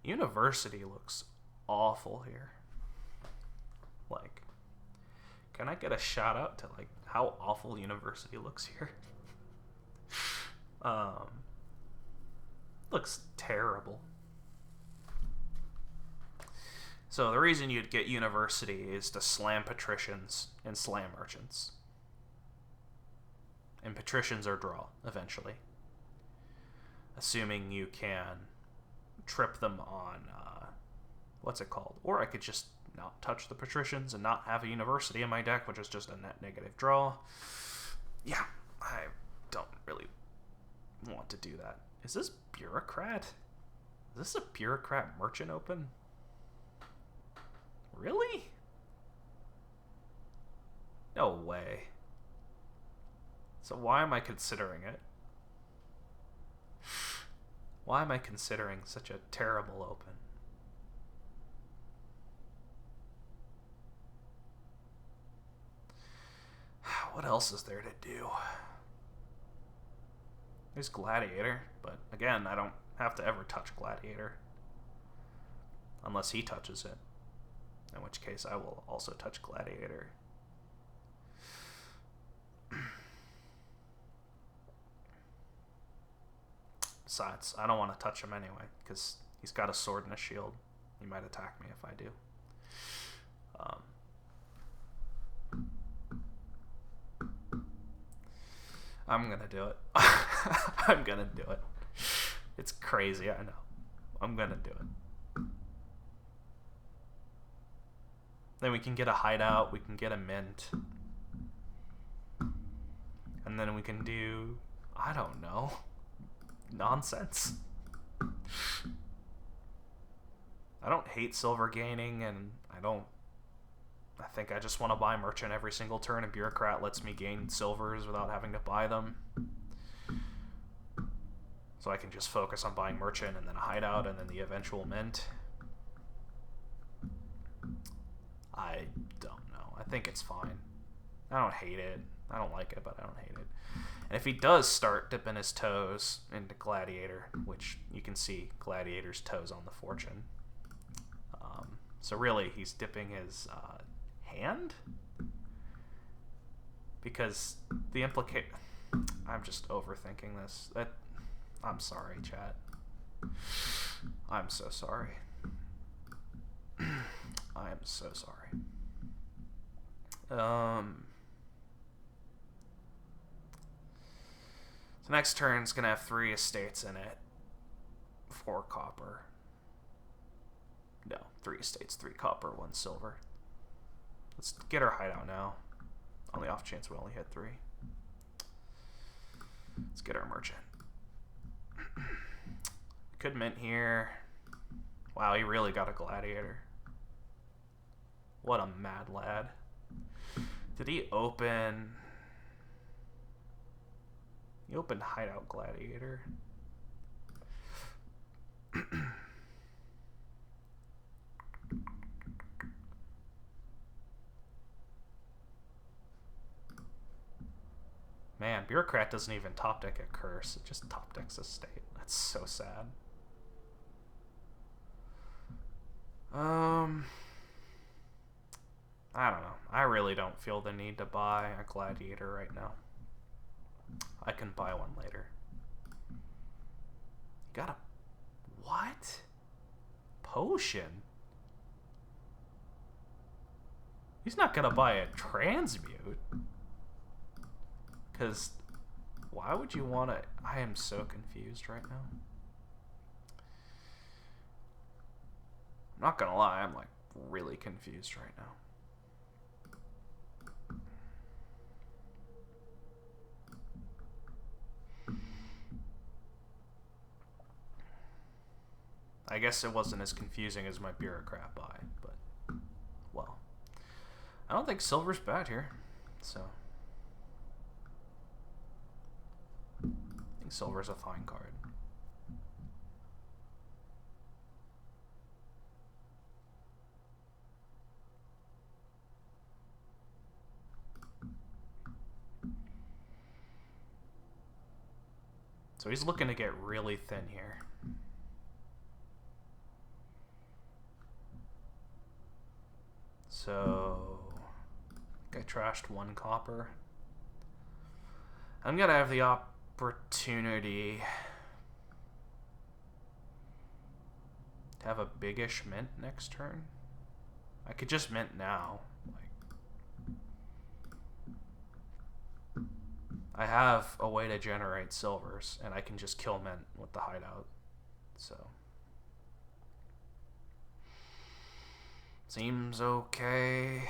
University looks awful here. Like, can I get a shout out to like how awful University looks here? Looks terrible. So the reason you'd get University is to slam patricians and slam merchants. And patricians are draw, eventually. Assuming you can trip them on, what's it called? Or I could just not touch the patricians and not have a University in my deck, which is just a net negative draw. Yeah, I don't really want to do that. Is this bureaucrat? Is this a bureaucrat merchant open? Really? No way. So why am I considering it? Why am I considering such a terrible open? What else is there to do? There's Gladiator, but again, I don't have to ever touch Gladiator. Unless he touches it. In which case, I will also touch Gladiator. Besides, I don't want to touch him anyway, because he's got a sword and a shield. He might attack me if I do. I'm gonna do it. I'm gonna do it. It's crazy, I know. I'm gonna do it. Then we can get a hideout, we can get a mint. And then we can do, I don't know, nonsense. I don't hate silver gaining, and I think I just want to buy merchant every single turn, and bureaucrat lets me gain silvers without having to buy them. So I can just focus on buying merchant and then a hideout and then the eventual mint. I don't know. I think it's fine. I don't hate it. I don't like it, but I don't hate it. And if he does start dipping his toes into Gladiator, which you can see Gladiator's toes on the fortune. So really, he's dipping his hand? Because the I'm just overthinking this. I'm sorry, chat. I'm so sorry. I am so sorry. So next turn's gonna have 3 estates in it. 4 copper. No, 3 estates, 3 copper, 1 silver. Let's get our hideout now. On the off chance we only hit 3. Let's get our merchant. Could mint here. Wow, he really got a gladiator. What a mad lad. Did he open... He opened hideout gladiator. Man, bureaucrat doesn't even top deck a curse. It just top decks a state. That's so sad. I don't know. I really don't feel the need to buy a gladiator right now. I can buy one later. You got a... What? Potion? He's not gonna buy a transmute. Because why would you want to... I am so confused right now. I'm not gonna lie, I'm like really confused right now. I guess it wasn't as confusing as my bureaucrat buy, but, well. I don't think silver's bad here, so. I think silver's a fine card. So he's looking to get really thin here. So, I think I trashed 1 copper. I'm gonna have the opportunity to have a biggish mint next turn. I could just mint now. Like, I have a way to generate silvers, and I can just kill mint with the hideout. So. Seems okay.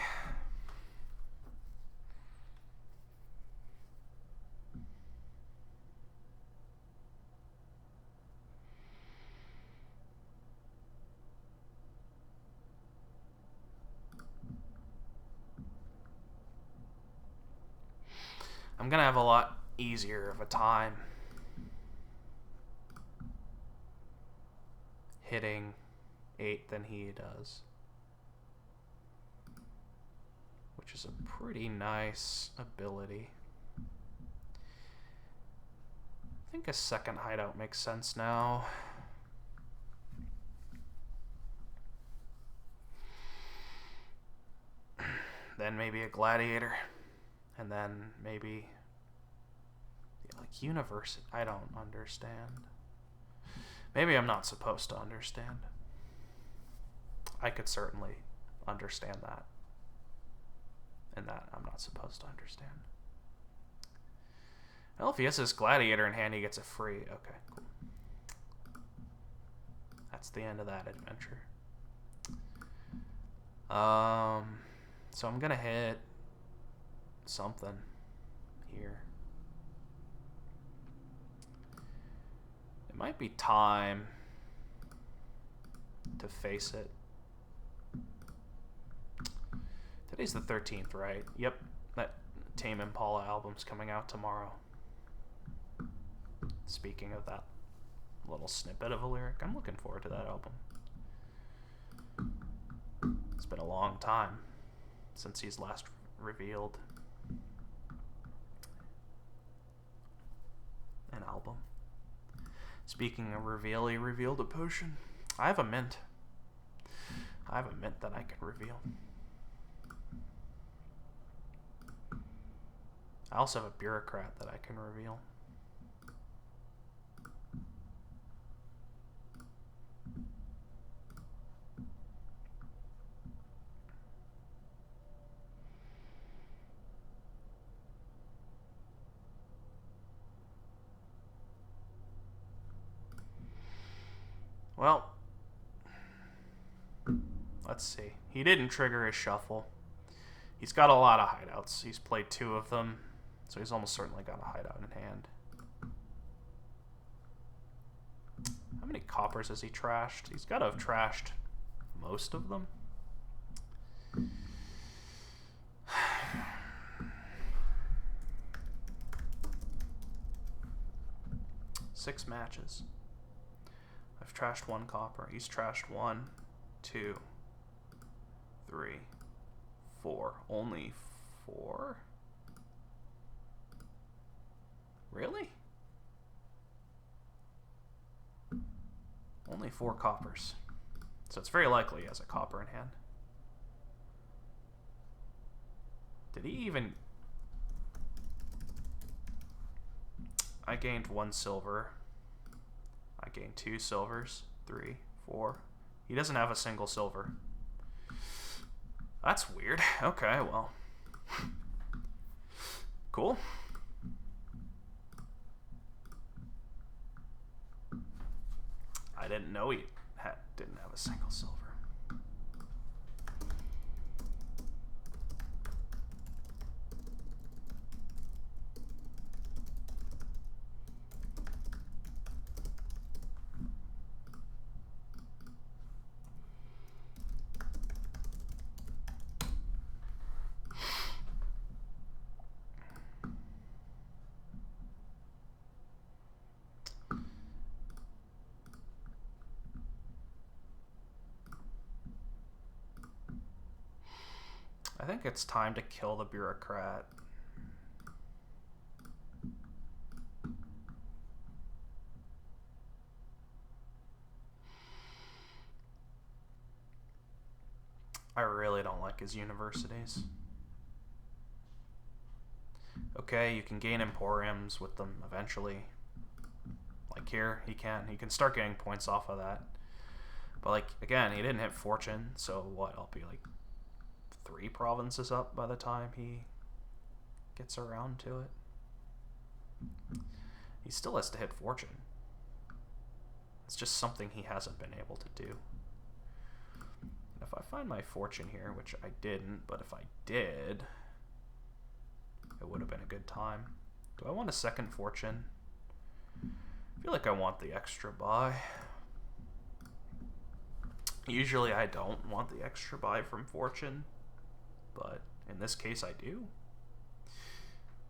I'm gonna have a lot easier of a time hitting 8 than he does, which is a pretty nice ability. I think a second hideout makes sense now. Then maybe a gladiator, and then maybe like university. I don't understand. Maybe I'm not supposed to understand. I could certainly understand that, and that I'm not supposed to understand. Well, if he has his gladiator in hand, he gets it free. Okay, cool. That's the end of that adventure. So I'm gonna hit something here. It might be time to face it. Today's the 13th, right? Yep, that Tame Impala album's coming out tomorrow. Speaking of that little snippet of a lyric, I'm looking forward to that album. It's been a long time since he's last revealed an album. Speaking of reveal, he revealed a potion. I have a mint. I have a mint that I can reveal. I also have a bureaucrat that I can reveal. Well, let's see. He didn't trigger his shuffle. He's got a lot of hideouts. He's played 2 of them, so he's almost certainly got a hideout in hand. How many coppers has he trashed? He's got to have trashed most of them. Six matches. I've trashed 1 copper. He's trashed 1, 2, 3, 4. Only 4? Really? Only 4 coppers. So it's very likely he has a copper in hand. Did he even... I gained 1 silver. I gained 2 silvers. 3, 4. He doesn't have a single silver. That's weird. Okay, well. Cool. I didn't know he didn't have a single silver. I think it's time to kill the bureaucrat. I really don't like his universities. Okay, you can gain emporiums with them eventually. Like here, he can start getting points off of that. But like, again, he didn't hit fortune, so what, I'll be like 3 provinces up by the time he gets around to it. He still has to hit fortune. It's just something he hasn't been able to do. And if I find my fortune here, which I didn't, but if I did, it would have been a good time. Do I want a second fortune? I feel like I want the extra buy. Usually I don't want the extra buy from fortune, but in this case I do.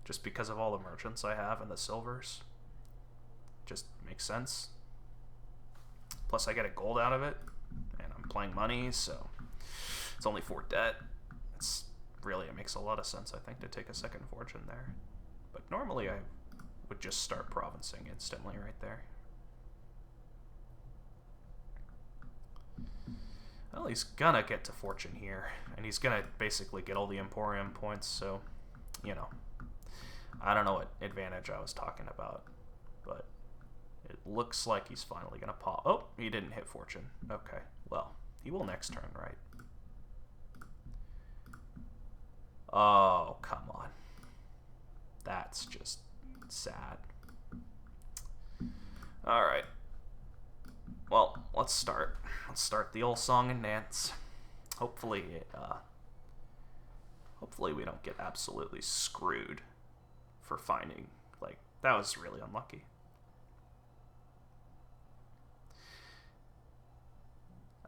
just because of all the merchants I have and the silvers. Just makes sense. Plus I get a gold out of it, and I'm playing money, so it's only 4 debt. It makes a lot of sense, I think, to take a second fortune there. But normally I would just start provincing instantly right there. Well, he's gonna get to fortune here, and he's gonna basically get all the Emporium points, so, you know, I don't know what advantage I was talking about, but it looks like he's finally gonna pop. Oh, he didn't hit fortune. Okay, well, he will next turn, right? Oh, come on. That's just sad. Alright. Well, let's start. Let's start the old song and dance. Hopefully we don't get absolutely screwed for finding, like, that was really unlucky.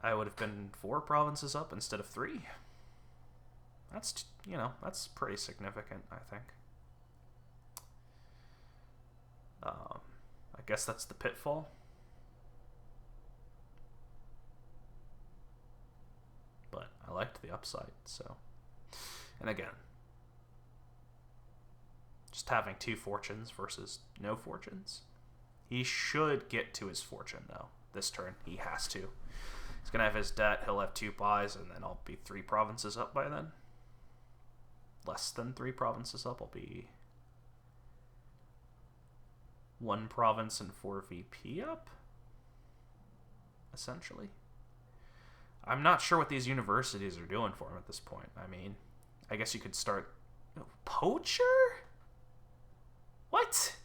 I would have been 4 provinces up instead of 3. That's, you know, that's pretty significant, I think. I guess that's the pitfall. But I liked the upside, so. And again, just having 2 fortunes versus no fortunes. He should get to his fortune, though, this turn. He has to. He's going to have his debt, he'll have 2 buys, and then I'll be 3 provinces up by then. Less than 3 provinces up, I'll be 1 province and 4 VP up, essentially. I'm not sure what these universities are doing for him at this point. I mean, I guess you could start... Poacher? What?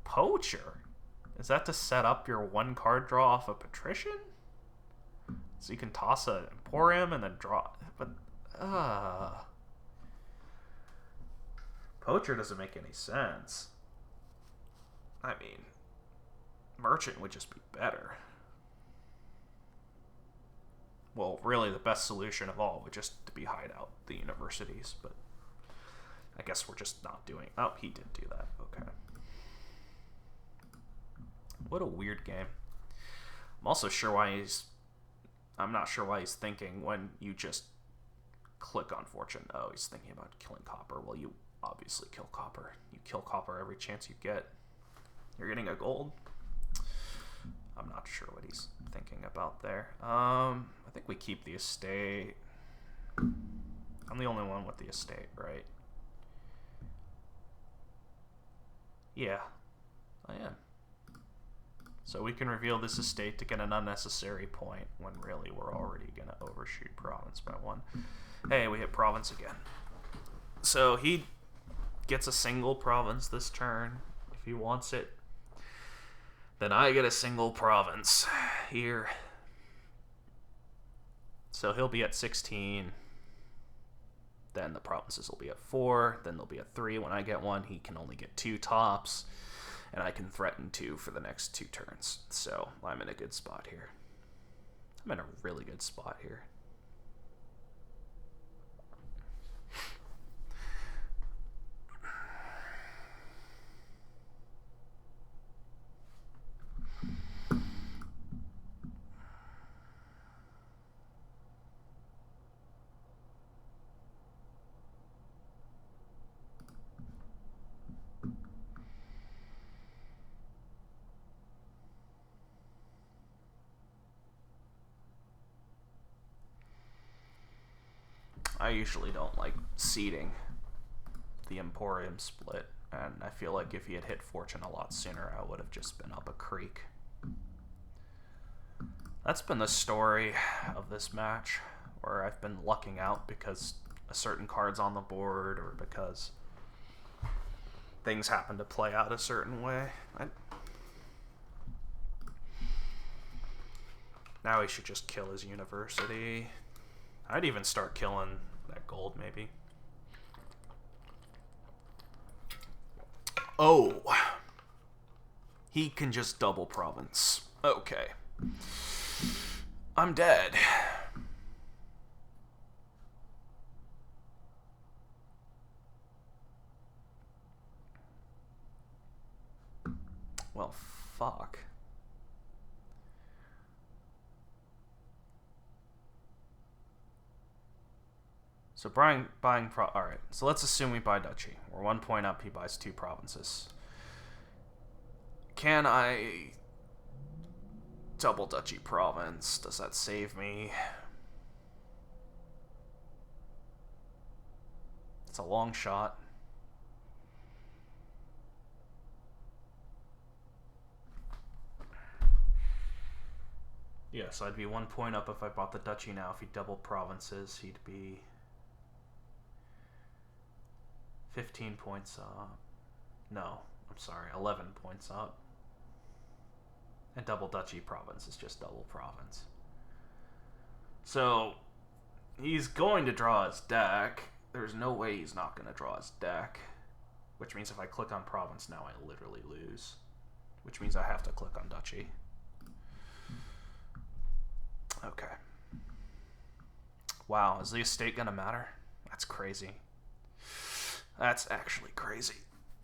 Poacher? Is that to set up your 1 card draw off a patrician? So you can toss an Emporium and then draw... But, Poacher doesn't make any sense. I mean, Merchant would just be better. Well, really, the best solution of all would just to be hide out the universities, but I guess we're just not doing... Oh, he did do that. Okay. What a weird game. I'm also sure why he's... I'm not sure why he's thinking when you just click on fortune. Oh, he's thinking about killing copper. Well, you obviously kill copper. You kill copper every chance you get. You're getting a gold. I'm not sure what he's thinking about there. I think we keep the estate. I'm the only one with the estate, right? Yeah, I am. So we can reveal this estate to get an unnecessary point when really we're already going to overshoot province by 1. Hey, we hit province again. So he gets a single province this turn if he wants it. Then I get a single province here. So he'll be at 16. Then the provinces will be at 4. Then they'll be at 3. When I get 1, he can only get 2 tops. And I can threaten 2 for the next 2 turns. So I'm in a good spot here. I'm in a really good spot here. I usually don't like seeding the Emporium split, and I feel like if he had hit fortune a lot sooner, I would have just been up a creek. That's been the story of this match, where I've been lucking out because a certain card's on the board, or because things happen to play out a certain way. Now he should just kill his university. I'd even start killing that gold, maybe. Oh. He can just double province. Okay. I'm dead. Well, fuck. So alright, so let's assume we buy duchy. We're 1 point up, he buys 2 provinces. Can I double duchy province? Does that save me? It's a long shot. Yeah, so I'd be 1 point up if I bought the duchy now. If he doubled provinces, he'd be 15 points up. No, I'm sorry, 11 points up. And double duchy province is just double province. So, he's going to draw his deck. There's no way he's not going to draw his deck. Which means if I click on province now, I literally lose. Which means I have to click on duchy. Okay. Wow, is the estate going to matter? That's crazy. That's actually crazy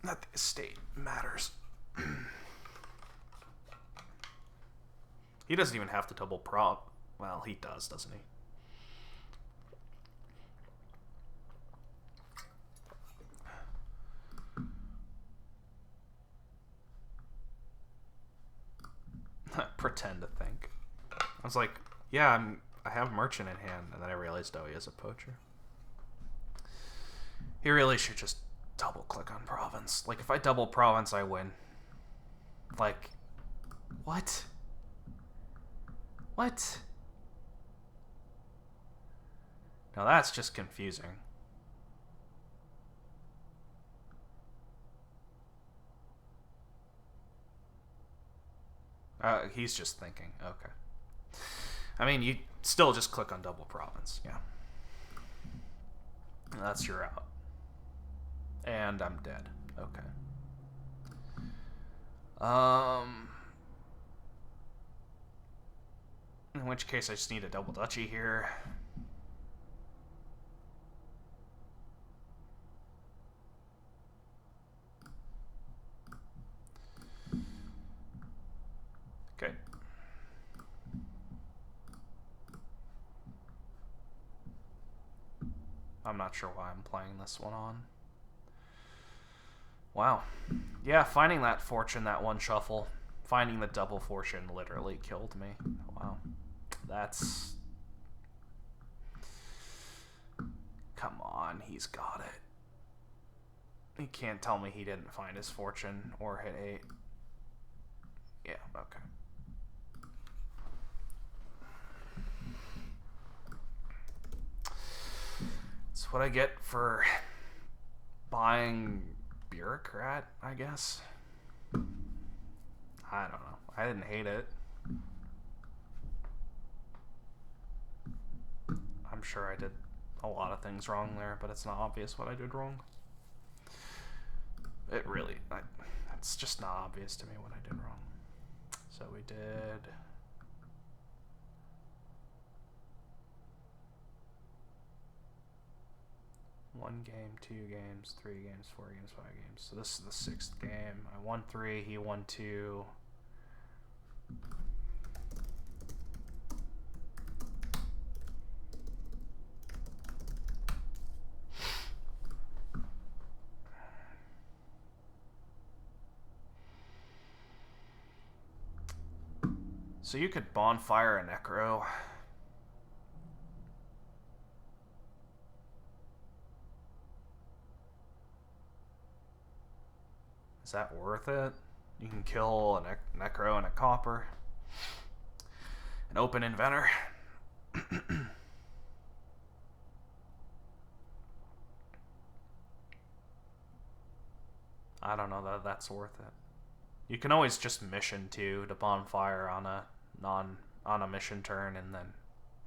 that the estate matters. He doesn't even have to double prop. Well, he does, doesn't he? Pretend to think. I was like, yeah, I have merchant in hand, and then I realized, oh, he is a poacher. He really should just double click on province. Like, if I double province, I win. Like, what? What? Now that's just confusing. He's just thinking. Okay. I mean, you still just click on double province. Yeah. That's your out. And I'm dead. Okay. In which case I just need a double duchy here. Okay. I'm not sure why I'm playing this one on. Wow. Yeah, finding that fortune, that one shuffle, finding the double fortune literally killed me. Wow. That's... Come on, he's got it. He can't tell me he didn't find his fortune or hit 8. Yeah, okay. That's what I get for buying bureaucrat, I guess. I don't know. I didn't hate it. I'm sure I did a lot of things wrong there, but it's not obvious what I did wrong. It really, it's just not obvious to me what I did wrong. So we did... One game, 2 games, 3 games, 4 games, 5 games. So this is the 6th game. I won 3, he won 2. So you could bonfire a necro. Is that worth it? You can kill a necro and a copper. An open inventor. I don't know that that's worth it. You can always just mission to bonfire on a mission turn, and then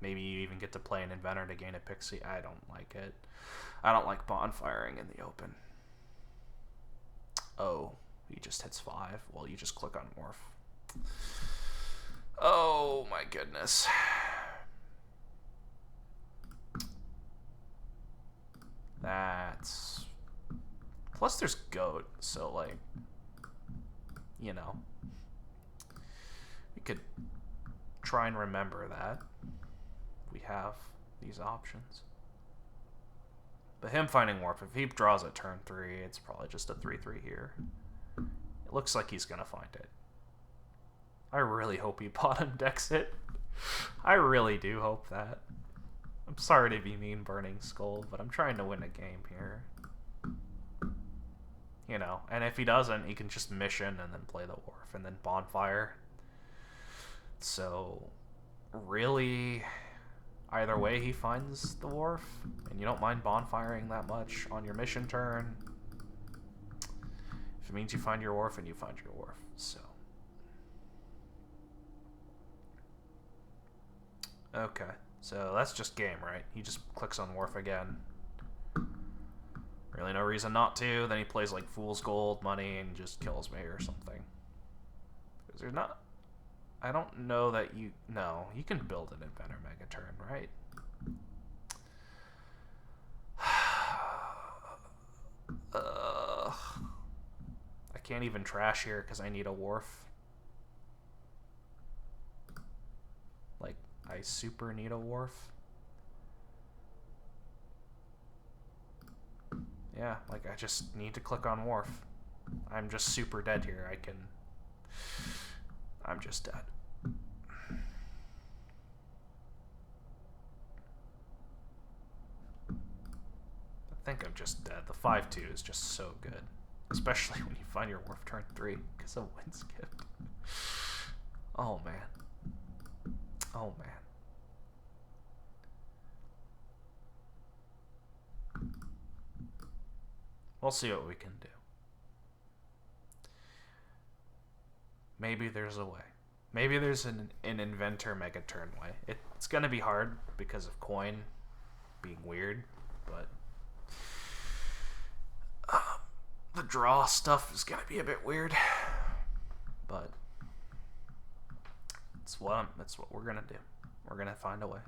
maybe you even get to play an inventor to gain a pixie. I don't like it. I don't like bonfiring in the open. Oh, he just hits 5. Well, you just click on morph. Oh my goodness. That's... Plus there's goat, so like... you know, we could try and remember that we have these options. But him finding Wharf, if he draws at turn 3, it's probably just a 3/3 here. It looks like he's gonna find it. I really hope he bottom decks it. I really do hope that. I'm sorry to be mean, Burning Skull, but I'm trying to win a game here. You know, and if he doesn't, he can just mission and then play the Wharf and then Bonfire. So, really, either way he finds the Wharf, and you don't mind Bonfiring that much on your mission turn. If it means you find your Wharf, and you find your Wharf, so. Okay, so that's just game, right? He just clicks on Wharf again. Really no reason not to. Then he plays like Fool's Gold, Money, and just kills me or something. Because there's not... I don't know that you... No, you can build an Inventor Megaturn, right? I can't even trash here because I need a Wharf. Like, I super need a Wharf. Yeah, like I just need to click on Wharf. I'm just super dead here. I'm just dead. I think I'm just dead. The 5/2 is just so good. Especially when you find your Wharf turn 3 because of wind skipped. Oh man. Oh man. We'll see what we can do. Maybe there's a way. Maybe there's an Inventor Megaturn way. It's gonna be hard because of coin being weird, but the draw stuff is gonna be a bit weird. But it's what we're gonna do. We're gonna find a way.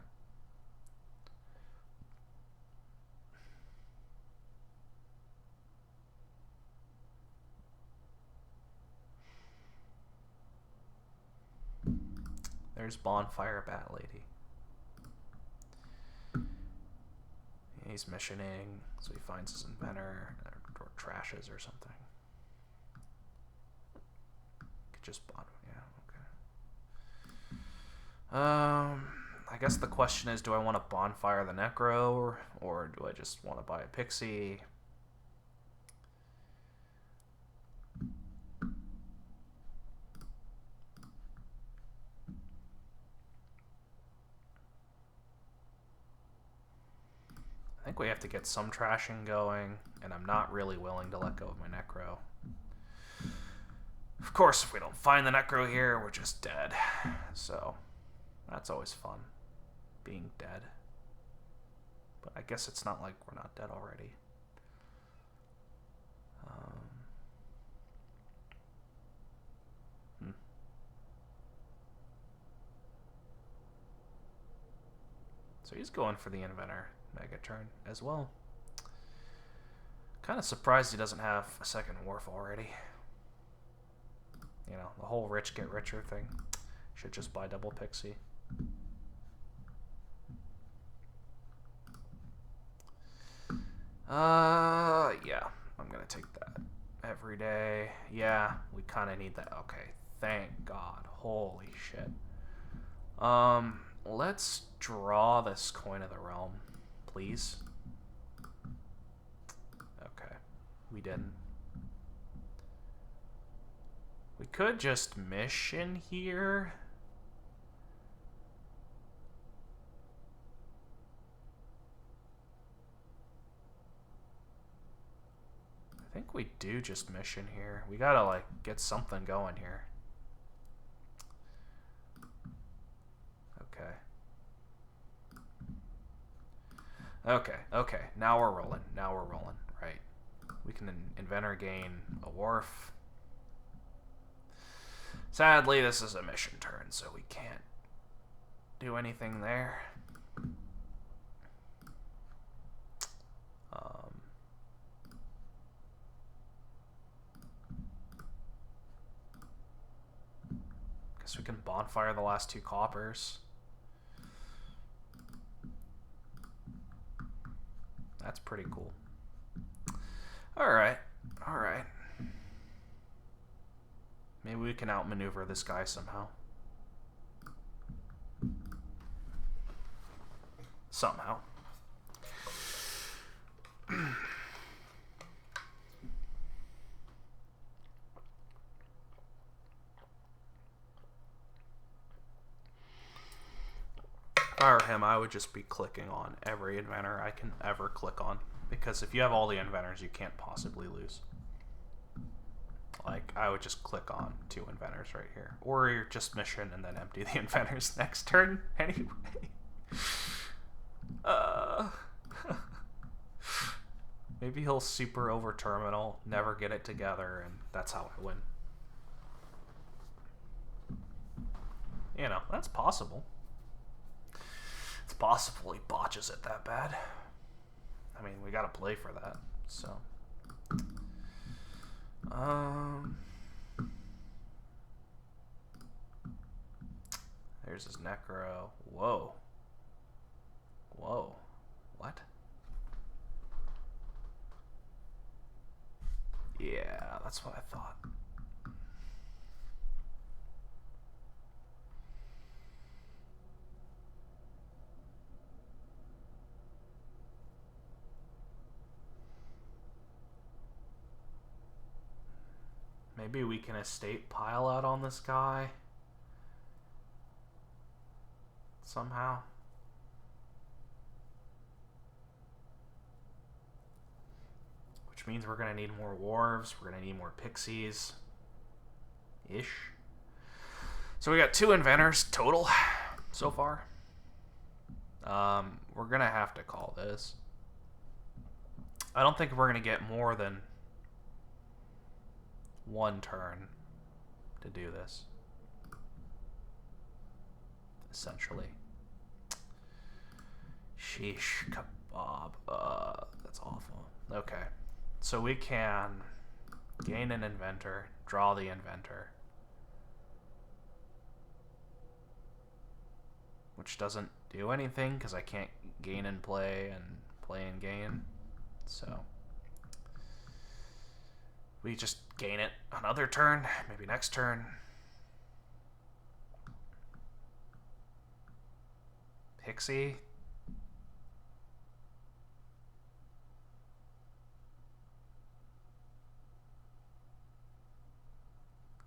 There's Bonfire Bat Lady. He's missioning, so he finds his Inventor or trashes or something. Could just bottom, yeah, okay. I guess the question is, do I want to Bonfire the Necro, or do I just want to buy a Pixie? I think we have to get some trashing going, and I'm not really willing to let go of my Necro. Of course, if we don't find the Necro here, we're just dead. So, that's always fun, being dead. But I guess it's not like we're not dead already. So he's going for the Inventor Megaturn as well. Kind of surprised he doesn't have a second Wharf already. You know, the whole rich get richer thing. Should just buy double Pixie. Yeah, I'm gonna take that every day. Yeah, we kind of need that. Okay, thank God. Holy shit. Let's draw this Coin of the Realm, please. Okay, we didn't. We could just mission here. I think we do just mission here. We gotta, like, get something going here. Okay, now we're rolling. Right. We can Inventor gain a Wharf. Sadly, this is a mission turn, so we can't do anything there. So we can bonfire the last 2 coppers. That's pretty cool. Alright. Alright. Maybe we can outmaneuver this guy somehow. Somehow. If I were him, I would just be clicking on every inventor I can ever click on. Because if you have all the inventors, you can't possibly lose. Like, I would just click on 2 inventors right here. Or you're just mission and then empty the inventors next turn anyway. Maybe he'll super over terminal, never get it together, and that's how I win. You know, that's possible. It's possible he botches it that bad. I mean, we gotta play for that, so. There's his Necro. Whoa. Whoa. What? Yeah, that's what I thought. Maybe we can estate pile out on this guy. Somehow. Which means we're going to need more wharves. We're going to need more pixies. Ish. So we got 2 inventors total so far. We're going to have to call this. I don't think we're going to get more than 1 turn to do this. Essentially. Sheesh kebab. That's awful. Okay. So we can gain an inventor, draw the inventor. Which doesn't do anything because I can't gain and play and gain. So we just gain it another turn, maybe next turn. Pixie.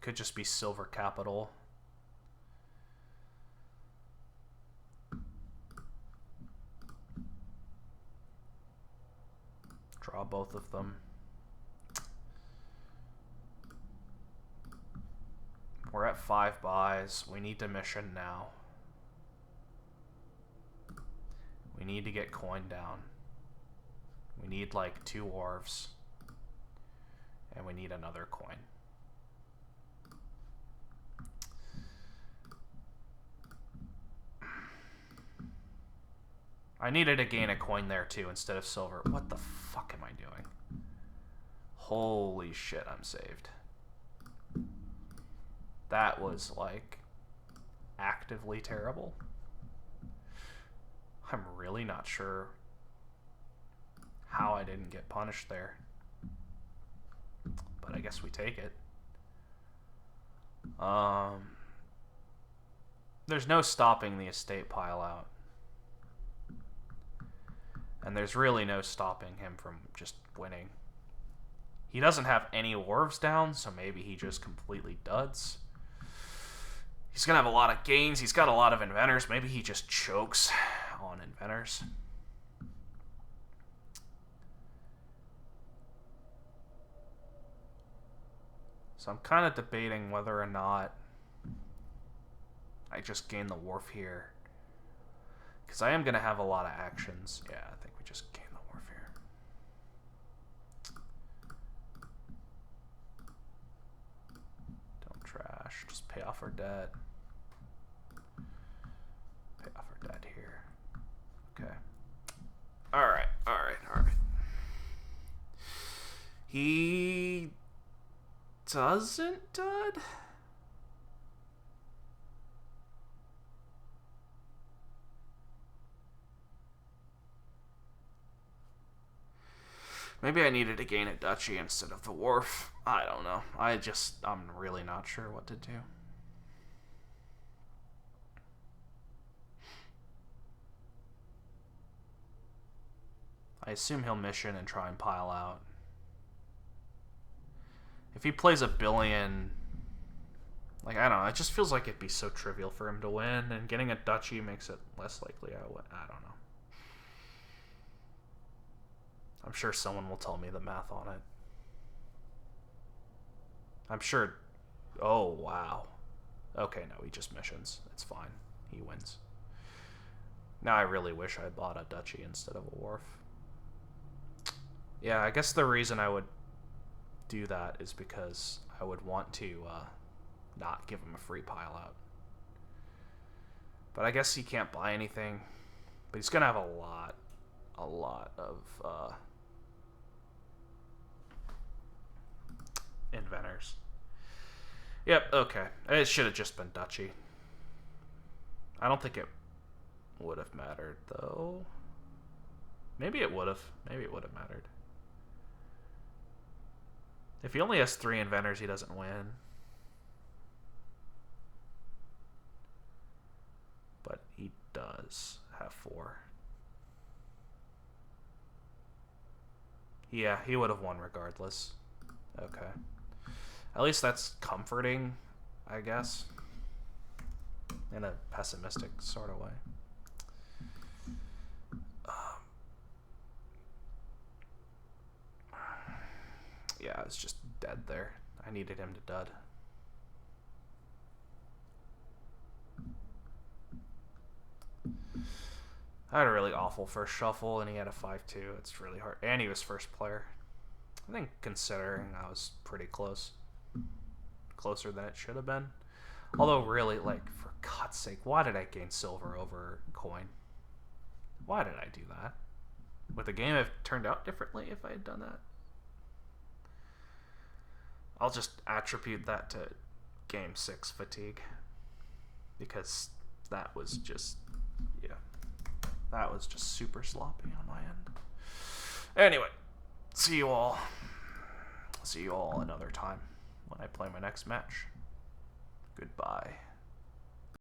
Could just be silver capital. Draw both of them. We're at 5 buys. We need to mission now. We need to get coin down. We need like 2 wharves. And we need another coin. I needed to gain a coin there too instead of silver. What the fuck am I doing? Holy shit, I'm saved. That was like actively terrible. I'm really not sure how I didn't get punished there. But I guess we take it. There's no stopping the estate pile out. And there's really no stopping him from just winning. He doesn't have any wharves down, so maybe he just completely duds. He's going to have a lot of gains. He's got a lot of inventors. Maybe he just chokes on inventors. So I'm kind of debating whether or not I just gain the wharf here. Because I am going to have a lot of actions. Yeah, I think we just gain the wharf here. Don't trash. Just pay off our debt. Pay off our debt here. Okay. Alright, alright, alright. He doesn't dud? Maybe I needed to gain a duchy instead of the wharf. I don't know. I'm really not sure what to do. I assume he'll mission and try and pile out. If he plays a billion... Like, I don't know. It just feels like it'd be so trivial for him to win, and getting a duchy makes it less likely I win. I don't know. I'm sure someone will tell me the math on it. I'm sure... Oh, wow. Okay, no, he just missions. It's fine. He wins. Now I really wish I bought a duchy instead of a wharf. Yeah, I guess the reason I would do that is because I would want to not give him a free pile out. But I guess he can't buy anything. But he's going to have a lot of inventors. Yep, okay. It should have just been duchy. I don't think it would have mattered, though. Maybe it would have. Maybe it would have mattered. If he only has 3 inventors, he doesn't win. But he does have 4. Yeah, he would have won regardless. Okay. At least that's comforting, I guess. In a pessimistic sort of way. Yeah, I was just dead there. I needed him to dud. I had a really awful first shuffle, and he had a 5-2. It's really hard. And he was first player. I think considering I was pretty close. Closer than it should have been. Although really, like, for God's sake, why did I gain silver over coin? Why did I do that? Would the game have turned out differently if I had done that? I'll just attribute that to Game 6 fatigue. Because that was just... Yeah. That was just super sloppy on my end. Anyway. See you all. See you all another time when I play my next match. Goodbye.